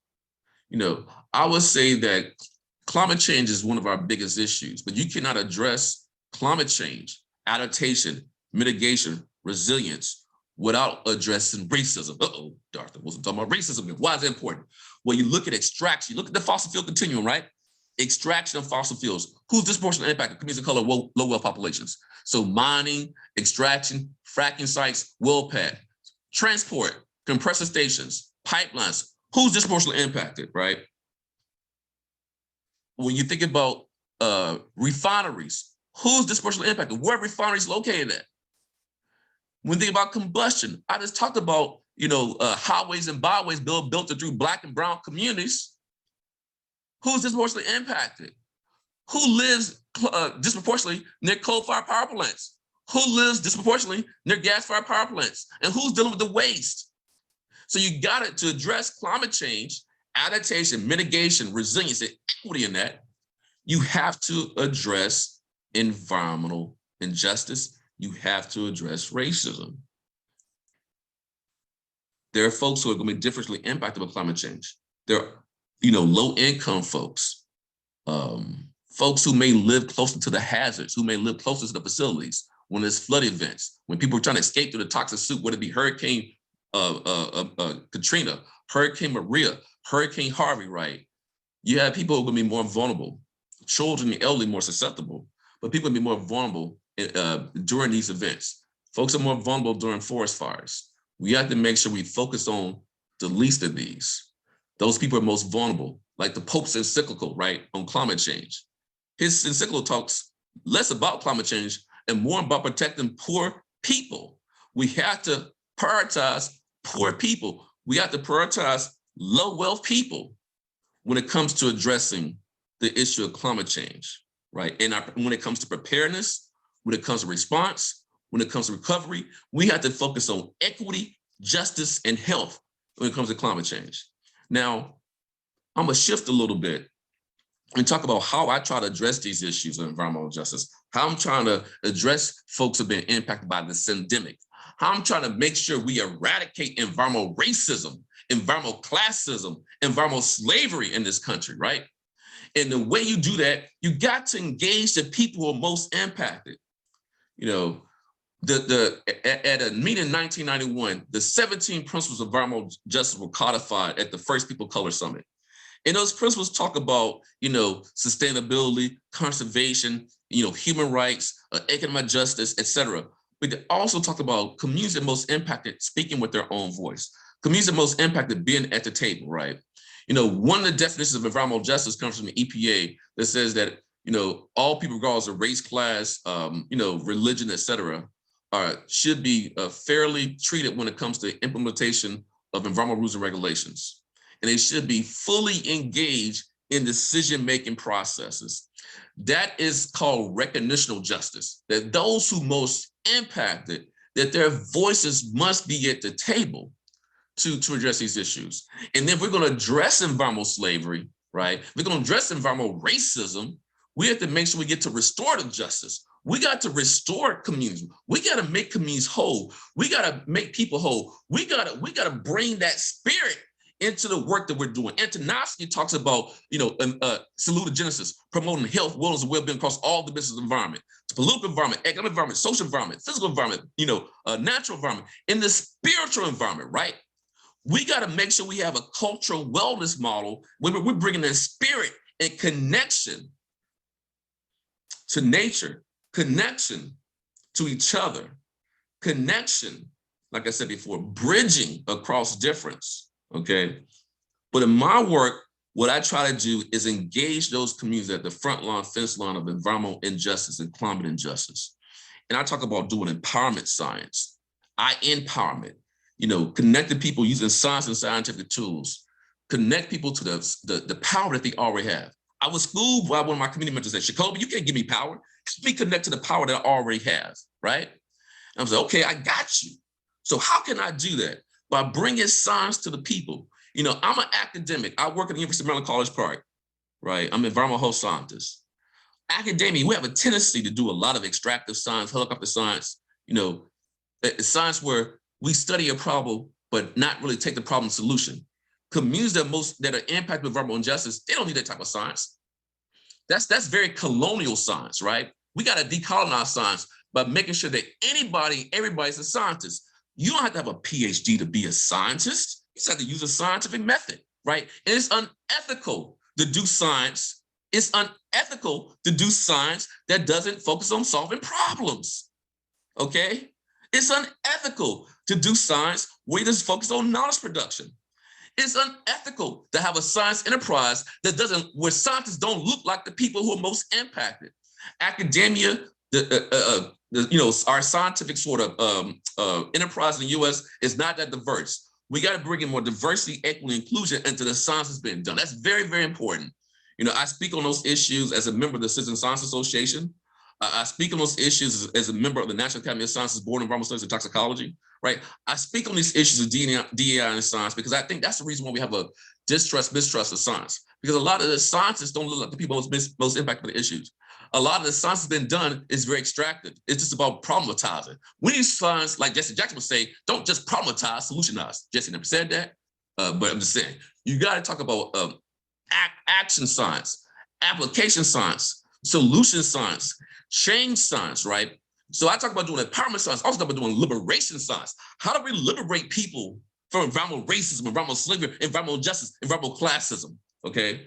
Speaker 5: I would say that climate change is one of our biggest issues, but you cannot address climate change, adaptation, mitigation, resilience without addressing racism. Dr. Wilson talking about racism. Why is it important? Well, you look at extraction, you look at the fossil fuel continuum, right? Extraction of fossil fuels. Who's disproportionately impacted? Communities of color, low wealth populations. So mining, extraction, fracking sites, well pad. Transport, compressor stations, pipelines, who's disproportionately impacted, right? When you think about refineries, who's disproportionately impacted? Where are refineries located at? When you think about combustion, I just talked about, highways and byways built through Black and brown communities. Who's disproportionately impacted? Who lives disproportionately near coal-fired power plants? Who lives disproportionately near gas-fired power plants? And who's dealing with the waste? So you got it to address climate change, adaptation, mitigation, resilience, and equity in that. You have to address environmental injustice. You have to address racism. There are folks who are going to be differently impacted by climate change. There are, low-income folks, folks who may live closer to the hazards, who may live closer to the facilities when there's flood events, when people are trying to escape through the toxic soup, whether it be Hurricane Katrina, Hurricane Maria, Hurricane Harvey, right? You have people who are going to be more vulnerable, children and elderly more susceptible, but people are going to be more vulnerable during these events. Folks are more vulnerable during forest fires. We have to make sure we focus on the least of these. Those people are most vulnerable, like the Pope's encyclical, right, on climate change. His encyclical talks less about climate change and more about protecting poor people. We have to prioritize poor people. We have to prioritize low wealth people when it comes to addressing the issue of climate change, right? And when it comes to preparedness, when it comes to response, when it comes to recovery, we have to focus on equity, justice, and health when it comes to climate change. Now, I'm gonna shift a little bit and talk about how I try to address these issues of environmental justice, how I'm trying to address folks who have been impacted by this endemic, how I'm trying to make sure we eradicate environmental racism, environmental classism, environmental slavery in this country, right? And the way you do that, you got to engage the people who are most impacted. At a meeting in 1991, the 17 principles of environmental justice were codified at the first People of Color Summit. And those principles talk about, sustainability, conservation, human rights, economic justice, et cetera. But they also talk about communities that most impacted speaking with their own voice, communities that most impacted being at the table, right? One of the definitions of environmental justice comes from the EPA that says that, all people regardless of race, class, religion, et cetera, should be fairly treated when it comes to implementation of environmental rules and regulations. And they should be fully engaged in decision-making processes. That is called recognitional justice, that those who most impacted, that their voices must be at the table to address these issues. And then if we're going to address environmental slavery, right? If we're going to address environmental racism, we have to make sure we get to restorative justice. We got to restore communities. We got to make communities whole. We got to make people whole. We got to bring that spirit into the work that we're doing. Antonovsky talks about, salutogenesis, promoting health, wellness, and well-being across all the business environment, political environment, economic environment, social environment, physical environment, natural environment, in the spiritual environment, right? We got to make sure we have a cultural wellness model where we're bringing in spirit and connection to nature, connection to each other, connection, like I said before, bridging across difference, okay? But in my work, what I try to do is engage those communities at the front line, fence line of environmental injustice and climate injustice. And I talk about doing empowerment science, empowerment, connecting people using science and scientific tools, connect people to the power that they already have. I was schooled by one of my community mentors said, Sacoby, you can't give me power. Just be connected to the power that I already have, right? And I was like, okay, I got you. So how can I do that? By bringing science to the people. I'm an academic. I work at the University of Maryland College Park, right? I'm an environmental health scientist. Academia, we have a tendency to do a lot of extractive science, helicopter science, science where we study a problem, but not really take the problem solution. Communities that are impacted with environmental injustice, they don't need that type of science. That's very colonial science, right? We got to decolonize science by making sure that everybody's a scientist. You don't have to have a PhD to be a scientist. You just have to use a scientific method, right? And it's unethical to do science. It's unethical to do science that doesn't focus on solving problems, okay? It's unethical to do science where you just focus on knowledge production. It's unethical to have a science enterprise where scientists don't look like the people who are most impacted. Academia, our scientific sort of enterprise in the US is not that diverse. We got to bring in more diversity, equity, inclusion into the science that's being done. That's very, very important. I speak on those issues as a member of the Citizen Science Association. I speak on those issues as a member of the National Academy of Sciences Board of Environmental Studies and Toxicology, right? I speak on these issues of DEI and science because I think that's the reason why we have a mistrust of science. Because a lot of the scientists don't look like the people most impacted by the issues. A lot of the science that's been done is very extractive. It's just about problematizing. We need science, like Jesse Jackson would say, don't just problematize, solutionize. Jesse never said that, but I'm just saying, you got to talk about action science, application science, solution science, change science, right? So I talk about doing empowerment science, also talk about doing liberation science. How do we liberate people from environmental racism, environmental slavery, environmental justice, environmental classism, okay?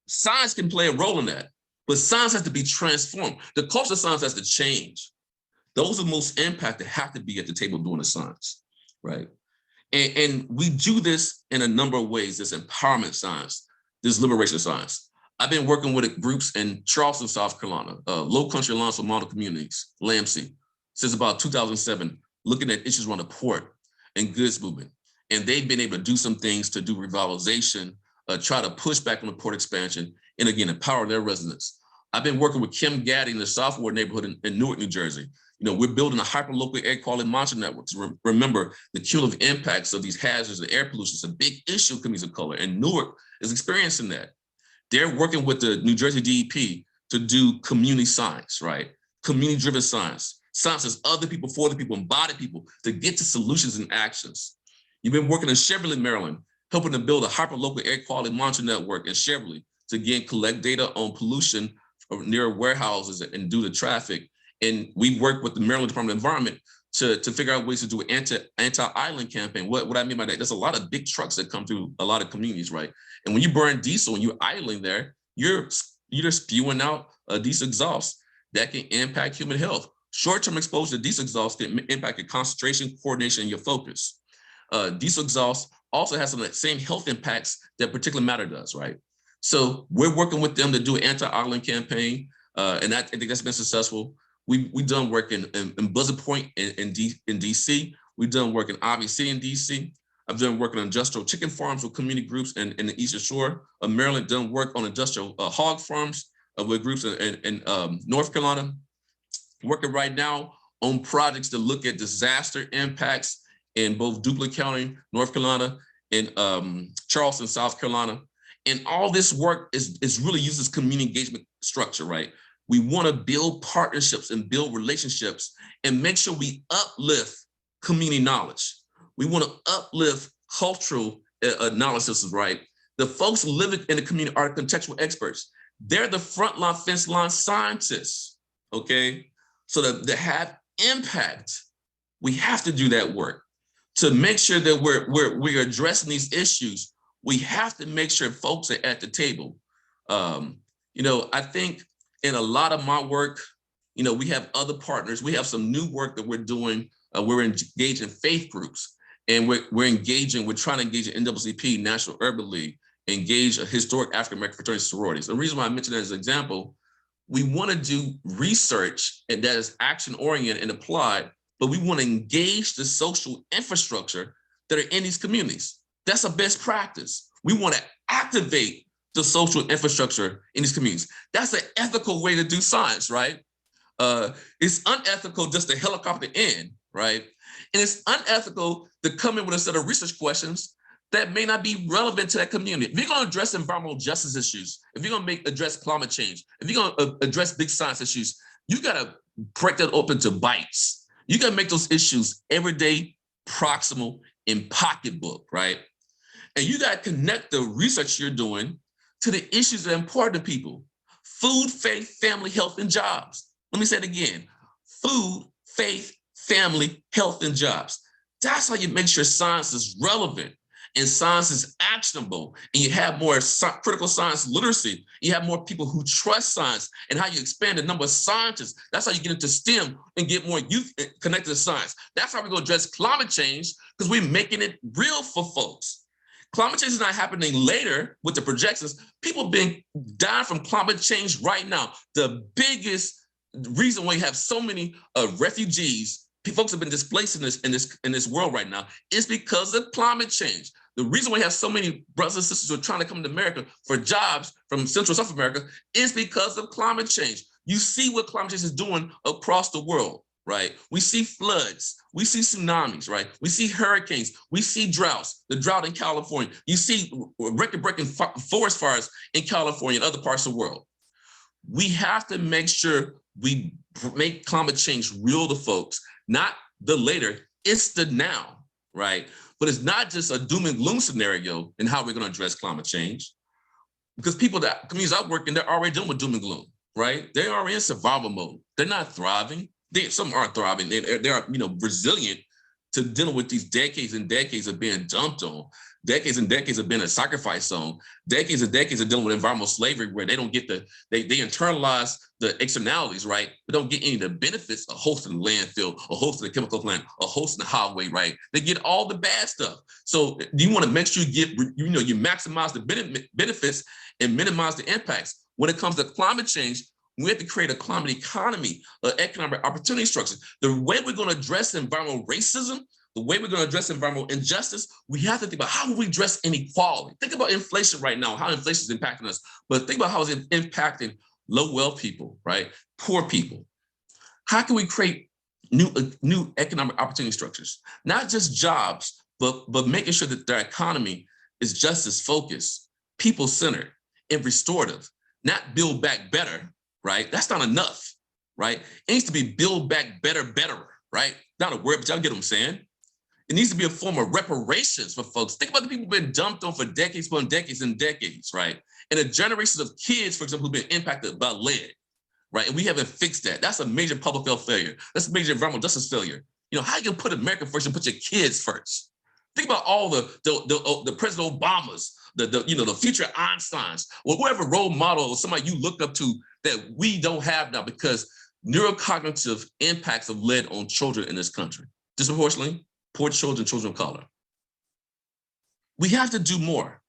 Speaker 5: Science can play a role in that, but science has to be transformed. The culture of science has to change. Those who are most impacted have to be at the table doing the science, right? And we do this in a number of ways, this empowerment science, this liberation science. I've been working with groups in Charleston, South Carolina, Low Country Alliance for Model Communities, LAMC, since about 2007, looking at issues around the port and goods movement. And they've been able to do some things to do revitalization, try to push back on the port expansion, and again, empower their residents. I've been working with Kim Gaddy in the South Ward neighborhood in Newark, New Jersey. We're building a hyper-local air quality monitoring network to remember the cumulative impacts of these hazards and air pollution. It's a big issue in communities of color, and Newark is experiencing that. They're working with the New Jersey DEP to do community science, right? Community-driven science. Science is other people, for the people, embodied people to get to solutions and actions. You've been working in Cheverly, Maryland, helping to build a hyper-local air quality monitoring network in Cheverly to again collect data on pollution near warehouses and due to traffic. And we work with the Maryland Department of Environment to figure out ways to do an anti-island campaign. What I mean by that, there's a lot of big trucks that come through a lot of communities, right? And when you burn diesel and you're idling there, you're spewing out diesel exhaust that can impact human health. Short-term exposure to diesel exhaust can impact your concentration, coordination, and your focus. Diesel exhaust also has some of the same health impacts that particulate matter does, right? So we're working with them to do an anti-island campaign, and I think that's been successful. We've done work in Buzzard Point in DC. We've done work in Ivy City in DC. I've done work on industrial chicken farms with community groups in the Eastern Shore of Maryland. Done work on industrial hog farms with groups in North Carolina. Working right now on projects to look at disaster impacts in both Duplin County, North Carolina, and Charleston, South Carolina. And all this work is really uses community engagement structure, right? We want to build partnerships and build relationships and make sure we uplift community knowledge. We want to uplift cultural knowledge systems, right? The folks living in the community are contextual experts. They're the frontline, fence line scientists, okay? So that have impact, we have to do that work. to make sure that we're addressing these issues, we have to make sure folks are at the table. I think in a lot of my work, we have other partners. We have some new work that we're doing. We're engaged in faith groups, and we're trying to engage in NAACP, National Urban League, engage a historic African American fraternity sororities. The reason why I mentioned that as an example, we want to do research and that is action oriented and applied, but we want to engage the social infrastructure that are in these communities. That's a best practice. We want to activate the social infrastructure in these communities. That's an ethical way to do science, right? It's unethical just to helicopter in, right? And it's unethical to come in with a set of research questions that may not be relevant to that community. If you're going to address environmental justice issues, if you're going to address climate change, if you're going to address big science issues, you got to break that open to bites. You got to make those issues everyday, proximal, and pocketbook, right? And you got to connect the research you're doing to the issues that are important to people. Food, faith, family, health, and jobs. Let me say it again. Food, faith, family, health, and jobs. That's how you make sure science is relevant and science is actionable, and you have more critical science literacy. You have more people who trust science, and how you expand the number of scientists. That's how you get into STEM and get more youth connected to science. That's how we're going to address climate change, because we're making it real for folks. Climate change is not happening later with the projections. People being dying from climate change right now. The biggest reason why you have so many refugees, folks have been displaced in this world right now, is because of climate change. The reason why you have so many brothers and sisters who are trying to come to America for jobs from Central South America is because of climate change. You see what climate change is doing across the world, right? We see floods, we see tsunamis, right? We see hurricanes, we see droughts, the drought in California. You see record-breaking forest fires in California and other parts of the world. We have to make sure we make climate change real to folks, not the later, it's the now, right? But it's not just a doom and gloom scenario in how we're going to address climate change, because communities I work in, they're already dealing with doom and gloom, right? They are in survival mode. They're not thriving. Some aren't thriving. They are, resilient to dealing with these decades and decades of being dumped on, decades and decades of being a sacrifice zone, decades and decades of dealing with environmental slavery, where they don't get they internalize the externalities, right? But don't get any of the benefits of hosting the landfill, or hosting the chemical plant, or hosting the highway, right? They get all the bad stuff. So you want to make sure you maximize the benefits and minimize the impacts. When it comes to climate change, we have to create a climate economy, economic opportunity structure. The way we're going to address environmental racism, the way we're going to address environmental injustice, we have to think about how we address inequality. Think about inflation right now, how inflation is impacting us, but think about how it's impacting low wealth people, right? Poor people. How can we create new economic opportunity structures? Not just jobs, but making sure that their economy is justice focused, people centered, and restorative, not build back better, right? That's not enough, right? It needs to be build back better, right? Not a word, but y'all get what I'm saying. It needs to be a form of reparations for folks. Think about the people who've been dumped on for decades upon decades and decades, right? And the generations of kids, for example, who've been impacted by lead, right? And we haven't fixed that. That's a major public health failure. That's a major environmental justice failure. How you can put America first and put your kids first? Think about all the President Obamas, the future Einsteins, or whoever role model or somebody you look up to that we don't have now, because neurocognitive impacts of lead on children in this country, disproportionately poor children, children of color. We have to do more.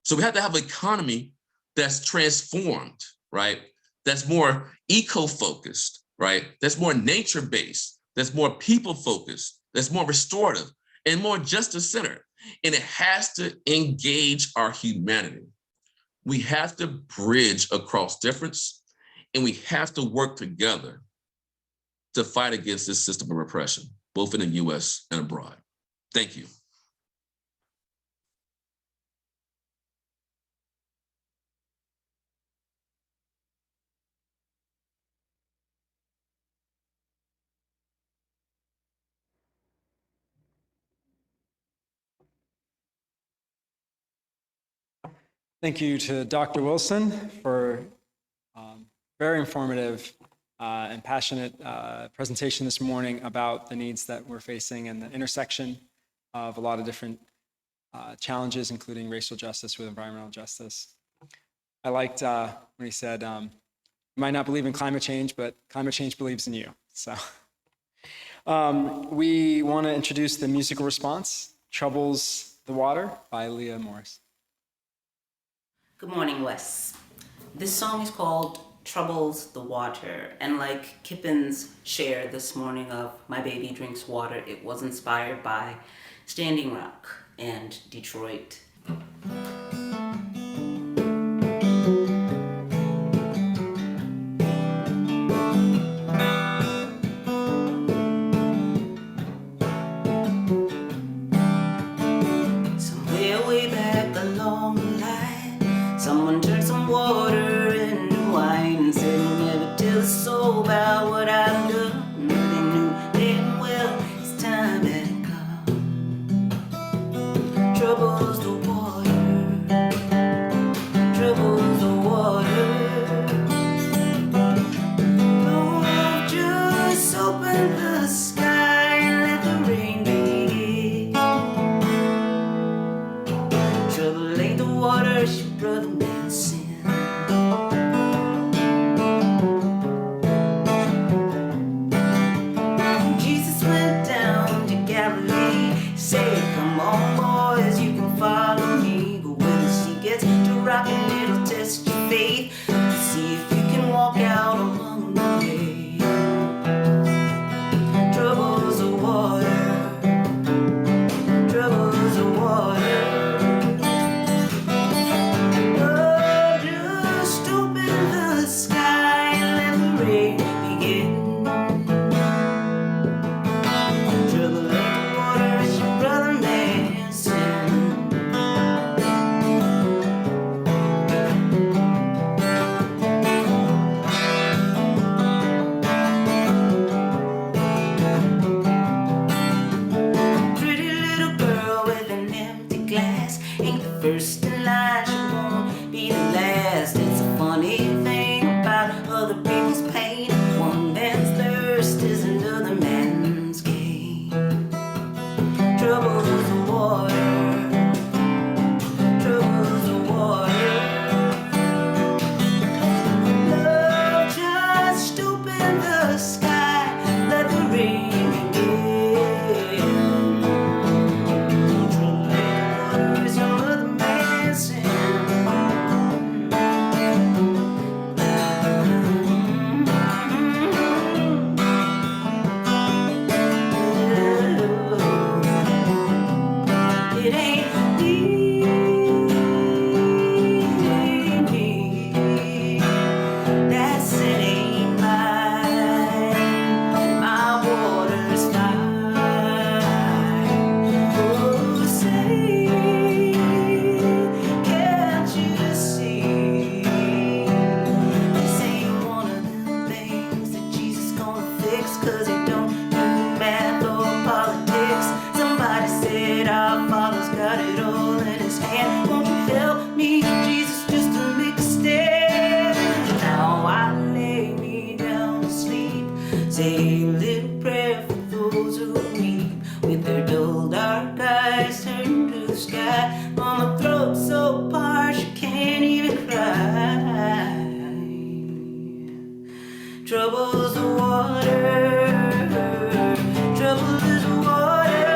Speaker 5: So we have to have an economy that's transformed, right? That's more eco-focused, right? That's more nature-based, that's more people-focused, that's more restorative, and more justice-centered. And it has to engage our humanity. We have to bridge across difference, and we have to work together to fight against this system of repression, both in the US and abroad. Thank you.
Speaker 1: Thank you to Dr. Wilson for very informative and passionate presentation this morning about the needs that we're facing and the intersection of a lot of different challenges, including racial justice with environmental justice. I liked when he said, you might not believe in climate change, but climate change believes in you. So we want to introduce the musical response, Troubles the Water by Leah Morris.
Speaker 7: Good morning, Wes. This song is called Troubles the Water, and like Kippin's share this morning of My Baby Drinks Water, it was inspired by Standing Rock and Detroit. Somewhere way back along the line, someone turned some water into wine and said, "You'll never tell a soul about what I've done." They knew damn well it's time had come. Troubles the water, troubles the water. Lord, just open the sky and let the rain begin. Trouble ain't the water, it's your brother man's sin. Jesus went down to Galilee, he said, "Come on, boys, you can follow me." But when the sea gets too rocky, it'll test your faith to see if you can walk out along the way. Troubles the water, troubles the water. Oh, just open the sky and let the rain begin. Trouble ain't the water, it's your brother man's sin. Pretty little girl with an empty glass ain't the first in line, she won't be the last. It's a funny thing about other people's pain. One man's thirst is another man's gain. Troubles the water, troubles the water. Love, just open the sky, let the rain begin. Trouble ain't the water, it's your other man's sin. It ain't me, that sin ain't mine, my water's fine. Oh, say, can't you see? This ain't one of them things that Jesus gonna fix, 'cause he don't do math or politics. Somebody said our Father's got it all in his hand. Won't you help me, Jesus, just to make a stand? Now I lay me down to sleep, say a little prayer for those who weep, with their dull dark eyes turned to the sky. Mama throat so parched she can't even cry. Troubles the water, trouble is water.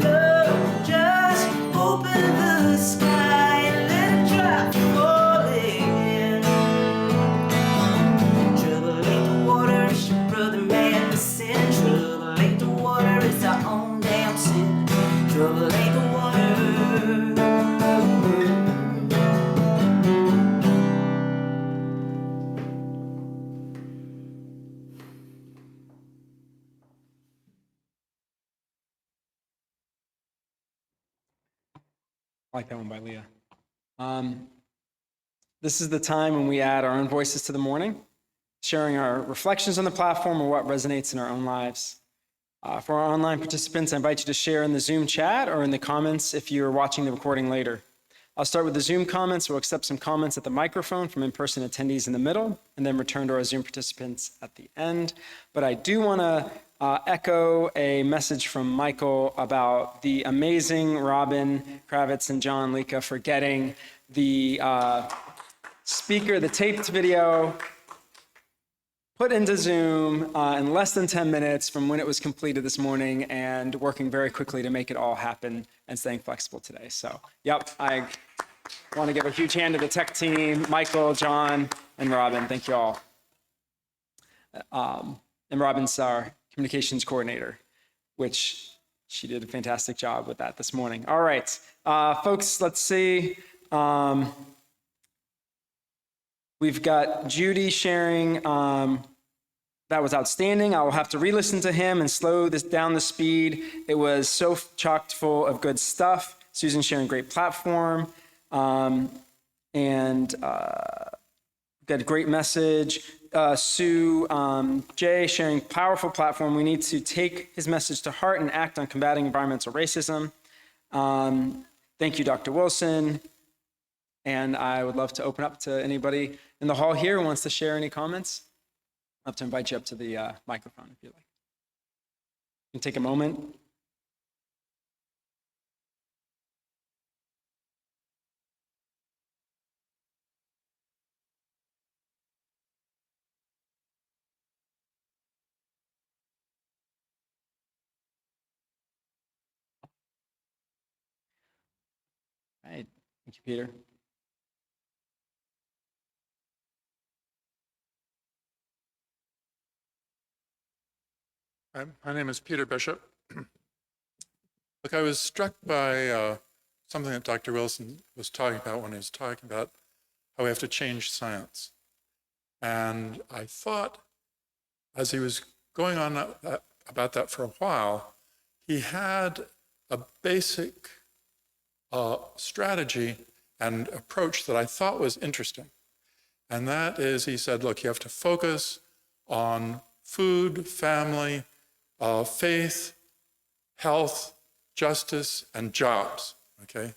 Speaker 7: Love, just open the sky and let it drop falling. Trouble ain't the water, it's your brother man's sin. Trouble ain't the water, it's our own damn sin. Trouble ain't the water.
Speaker 1: I like that one by Leah. This is the time when we add our own voices to the morning, sharing our reflections on the platform or what resonates in our own lives. For our online participants, I invite you to share in the Zoom chat or in the comments if you're watching the recording later. I'll start with the Zoom comments. We'll accept some comments at the microphone from in-person attendees in the middle, and then return to our Zoom participants at the end. But I do want to echo a message from Michael about the amazing Robin Kravitz and John Lika for getting the the taped video put into Zoom in less than 10 minutes from when it was completed this morning and working very quickly to make it all happen and staying flexible today. So, yep, I want to give a huge hand to the tech team, Michael, John, and Robin. Thank you all. And Robin's our communications coordinator, which she did a fantastic job with that this morning. All right, folks, let's see. We've got Judy sharing. That was outstanding. I will have to re-listen to him and slow this down the speed. It was so chocked full of good stuff. Susan sharing great platform. And got a great message. Sue J sharing powerful platform. We need to take his message to heart and act on combating environmental racism. Thank you, Dr. Wilson. And I would love to open up to anybody in the hall here who wants to share any comments. I'd love to invite you up to the microphone if you like. You can take a moment. All right, thank you, Peter.
Speaker 8: My name is Peter Bishop. Look, I was struck by something that Dr. Wilson was talking about when he was talking about how we have to change science. And I thought, as he was going on about that for a while, he had a basic strategy and approach that I thought was interesting. And that is, he said, look, you have to focus on food, family, faith, health, justice, and jobs, okay?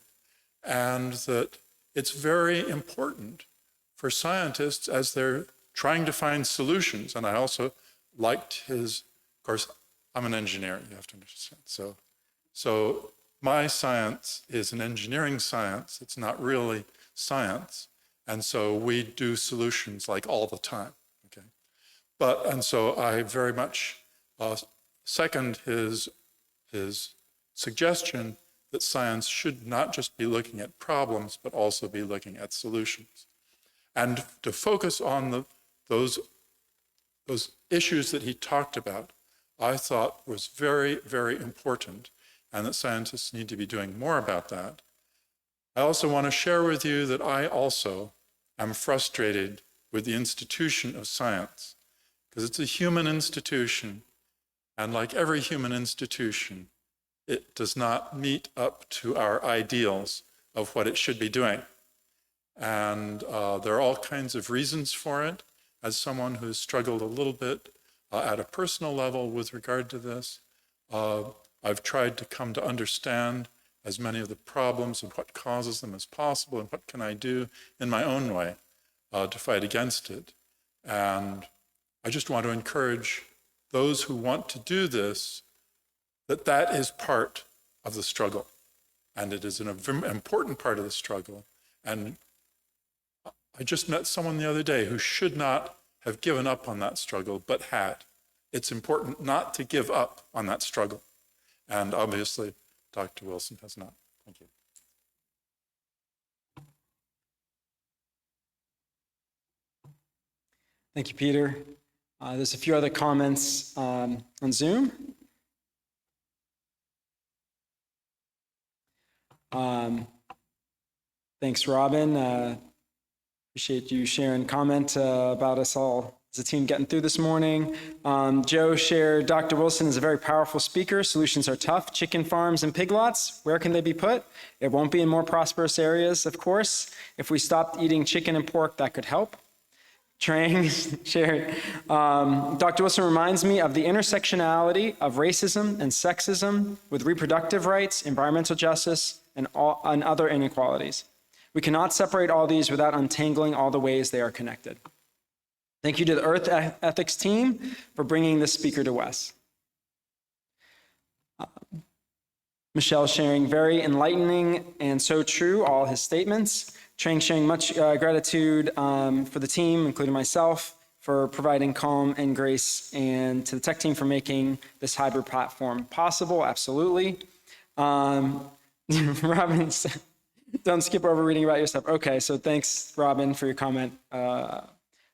Speaker 8: And that it's very important for scientists as they're trying to find solutions. And I also liked his, of course, I'm an engineer, you have to understand. So my science is an engineering science. It's not really science. And so we do solutions like all the time, okay? And so I very much second his suggestion that science should not just be looking at problems, but also be looking at solutions. And to focus on those issues that he talked about, I thought was very, very important, and that scientists need to be doing more about that. I also want to share with you that I also am frustrated with the institution of science, because it's a human institution, and like every human institution, it does not meet up to our ideals of what it should be doing. And there are all kinds of reasons for it. As someone who's struggled a little bit at a personal level with regard to this, I've tried to come to understand as many of the problems and what causes them as possible, and what can I do in my own way to fight against it. And I just want to encourage those who want to do this, that is part of the struggle. And it is an important part of the struggle. And I just met someone the other day who should not have given up on that struggle, but had. It's important not to give up on that struggle. And obviously, Dr. Wilson has not. Thank you.
Speaker 1: Thank you, Peter. There's a few other comments on Zoom. Thanks, Robin. Appreciate you sharing comment about us all as a team getting through this morning. Joe shared, Dr. Wilson is a very powerful speaker. Solutions are tough. Chicken farms and pig lots, where can they be put? It won't be in more prosperous areas, of course. If we stopped eating chicken and pork, that could help. Trang shared, Dr. Wilson reminds me of the intersectionality of racism and sexism with reproductive rights, environmental justice, and other inequalities. We cannot separate all these without untangling all the ways they are connected. Thank you to the Earth Ethics team for bringing this speaker to Wes. Michelle sharing very enlightening and so true, all his statements. Trang sharing much gratitude for the team, including myself, for providing calm and grace, and to the tech team for making this hybrid platform possible, absolutely. Robin said, don't skip over reading about yourself. Okay, so thanks, Robin, for your comment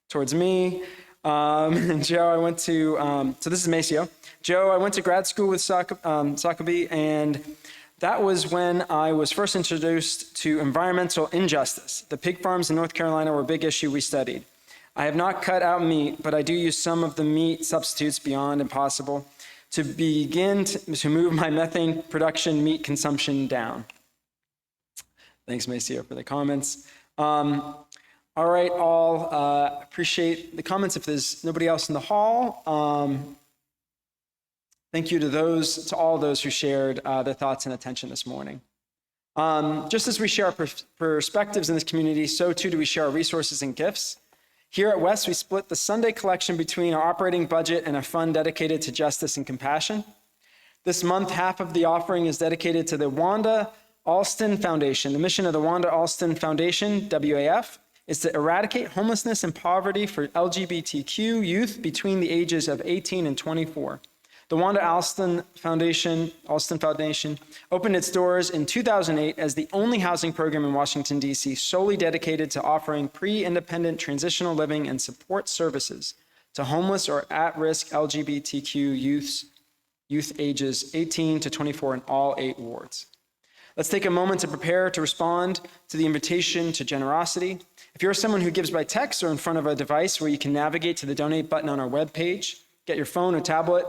Speaker 1: towards me. Joe, I went to, so this is Maceo. Joe, I went to grad school with Sacoby, and that was when I was first introduced to environmental injustice. The pig farms in North Carolina were a big issue we studied. I have not cut out meat, but I do use some of the meat substitutes beyond impossible to begin to move my methane production meat consumption down. Thanks, Maceo, for the comments. All right, all, appreciate the comments. If there's nobody else in the hall, thank you to all those who shared their thoughts and attention this morning. Just as we share our perspectives in this community, so too do we share our resources and gifts. Here at West, we split the Sunday collection between our operating budget and a fund dedicated to justice and compassion. This month, half of the offering is dedicated to the Wanda Alston Foundation. The mission of the Wanda Alston Foundation, WAF, is to eradicate homelessness and poverty for LGBTQ youth between the ages of 18 and 24. The Wanda Alston Foundation opened its doors in 2008 as the only housing program in Washington, D.C. solely dedicated to offering pre-independent transitional living and support services to homeless or at-risk LGBTQ youth ages 18 to 24 in all 8 wards. Let's take a moment to prepare to respond to the invitation to generosity. If you're someone who gives by text or in front of a device where you can navigate to the donate button on our webpage, get your phone or tablet,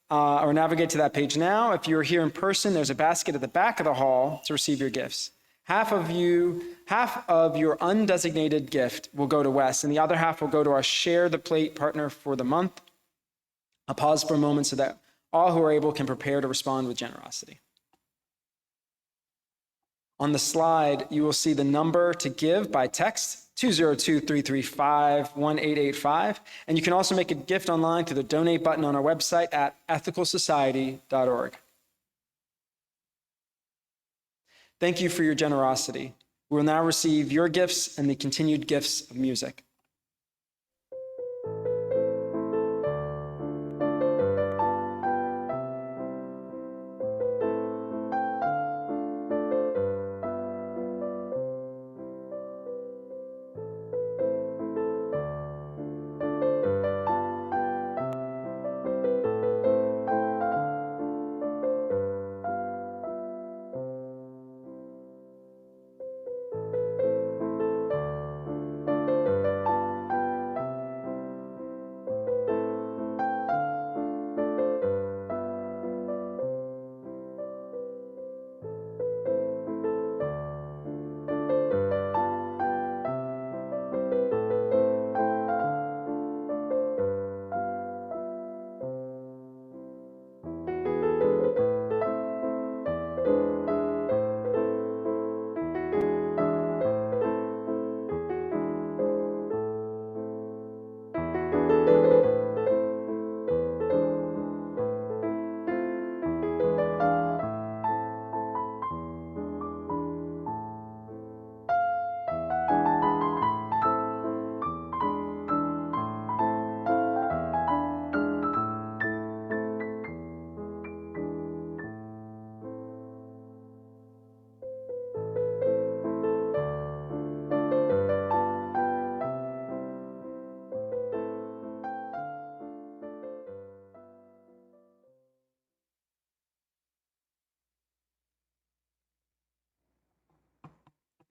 Speaker 1: or navigate to that page now. If you're here in person, there's a basket at the back of the hall to receive your gifts. Half of your undesignated gift will go to Wes, and the other half will go to our Share the Plate partner for the month. I'll pause for a moment so that all who are able can prepare to respond with generosity. On the slide, you will see the number to give by text, 202-335-1885. And you can also make a gift online through the donate button on our website at ethicalsociety.org. Thank you for your generosity. We will now receive your gifts and the continued gifts of music.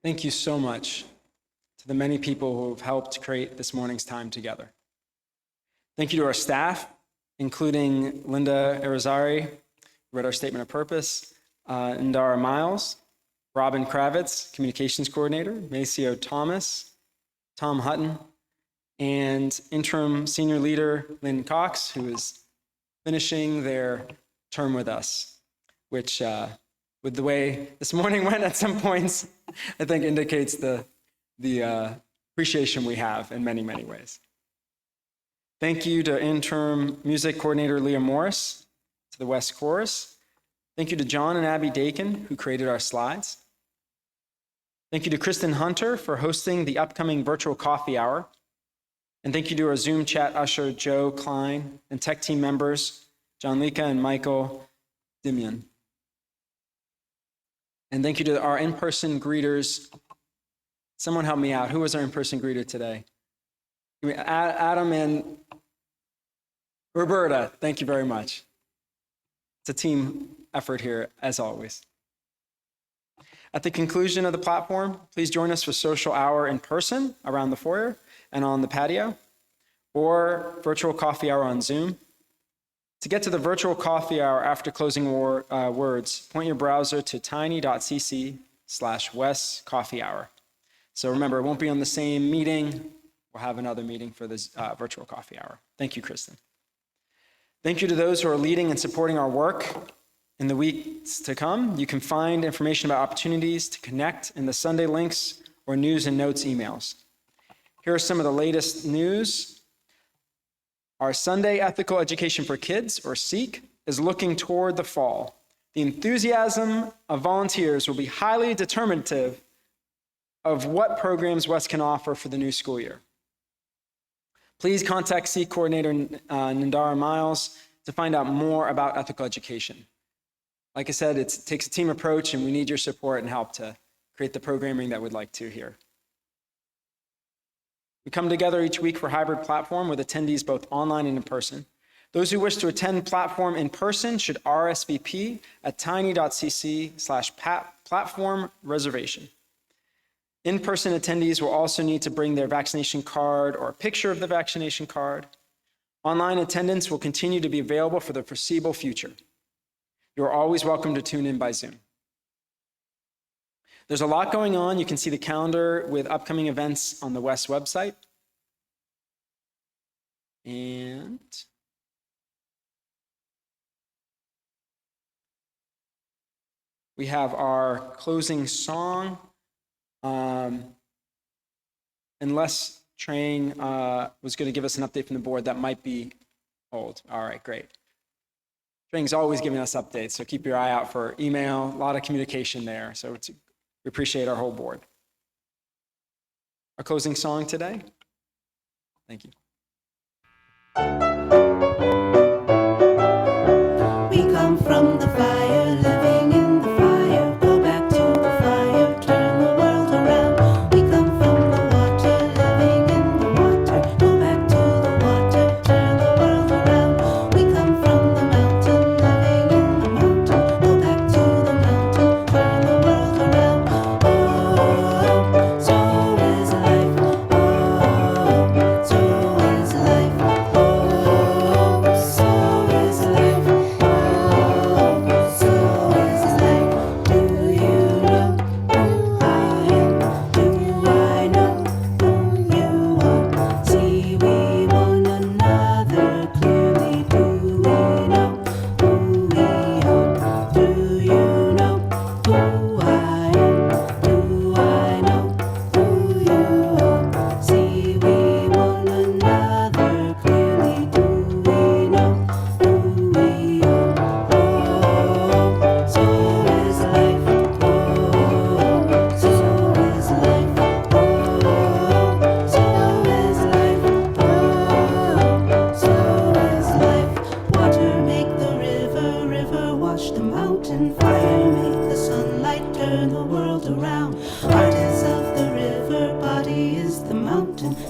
Speaker 1: Thank you so much to the many people who have helped create this morning's time together. Thank you to our staff, including Linda Irizarry, who read our statement of purpose, Ndara Miles, Robin Kravitz, communications coordinator, Maceo Thomas, Tom Hutton, and interim senior leader Lynn Cox, who is finishing their term with us, which with the way this morning went at some points, I think indicates the appreciation we have in many, many ways. Thank you to interim music coordinator Leah Morris, to the West Chorus, Thank you to John and Abby Dakin, who created our slides. Thank you to Kristen Hunter for hosting the upcoming virtual coffee hour. And thank you to our Zoom chat usher, Joe Klein, and tech team members, John Lika and Michael Dimian. And thank you to our in-person greeters. Someone help me out. Who was our in-person greeter today? Adam and Roberta, thank you very much. It's a team effort here, as always. At the conclusion of the platform, please join us for social hour in person around the foyer and on the patio, or virtual coffee hour on Zoom. To get to the virtual coffee hour after closing words, point your browser to tiny.cc/Wes Coffee Hour. So remember, it won't be on the same meeting. We'll have another meeting for this virtual coffee hour. Thank you, Kristen. Thank you to those who are leading and supporting our work. In the weeks to come, you can find information about opportunities to connect in the Sunday links or news and notes emails. Here are some of the latest news. Our Sunday Ethical Education for Kids, or SEEK, is looking toward the fall. The enthusiasm of volunteers will be highly determinative of what programs Wes can offer for the new school year. Please contact SEEK coordinator Nandara Miles to find out more about ethical education. Like I said, it takes a team approach, and we need your support and help to create the programming that we'd like to here. We come together each week for hybrid platform with attendees both online and in person. Those who wish to attend platform in person should RSVP at tiny.cc/platform reservation. In-person attendees will also need to bring their vaccination card or a picture of the vaccination card. Online attendance will continue to be available for the foreseeable future. You are always welcome to tune in by Zoom. There's a lot going on. You can see the calendar with upcoming events on the Wes website. And we have our closing song. Unless Trang was going to give us an update from the board, that might be old. All right, great. Trang's always giving us updates, so keep your eye out for email, a lot of communication there. So we appreciate our whole board. Our closing song today. Thank you.
Speaker 7: We come from the fire, living in the fire. Go back to the fire, turn the world around. We come from the water, living in the water. Go back to the water, turn the world around. We come from the mountain, living in the mountain. Go back to the mountain, turn the world around. Oh, so is life. Oh, so is life. Oh, so is life.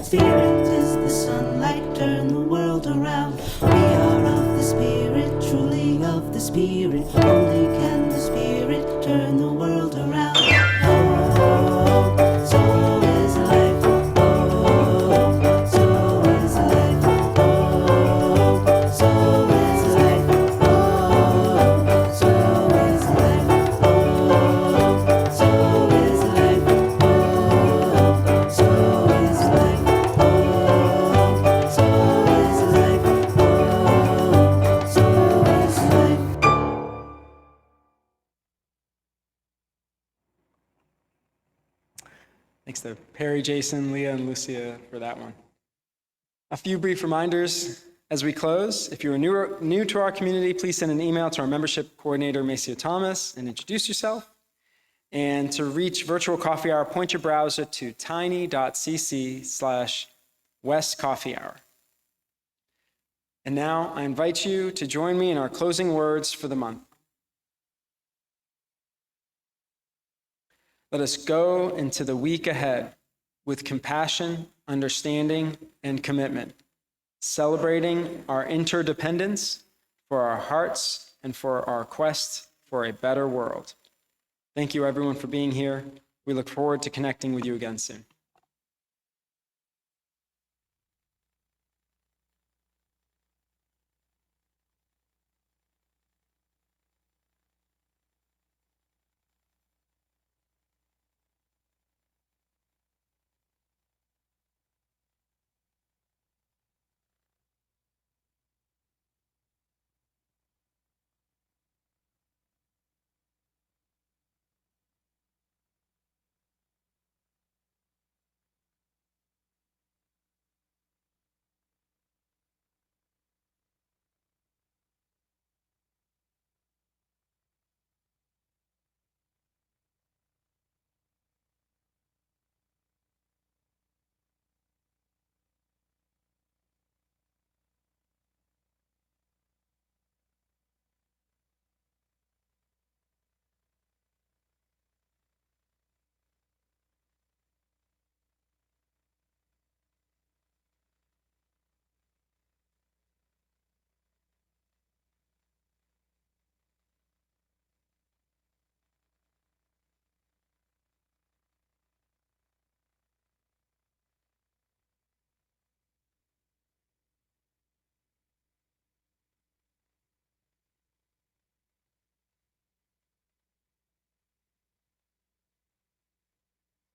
Speaker 7: Spirit is the sunlight, turn the world around. We are of the Spirit, truly of the Spirit. Only can the Spirit turn the world around. Oh, so is life. Oh, so is life. Oh, so is life. Oh, so is life. Oh, so is life. Oh, so is life.
Speaker 1: Thanks to Perry, Jason, Leah, and Lucia for that one. A few brief reminders. As we close, if you are new to our community, please send an email to our membership coordinator, Maceo Thomas, and introduce yourself. And to reach Virtual Coffee Hour, point your browser to tiny.cc/westcoffeehour. And now I invite you to join me in our closing words for the month. Let us go into the week ahead with compassion, understanding, and commitment, celebrating our interdependence for our hearts and for our quest for a better world. Thank you, everyone, for being here. We look forward to connecting with you again soon.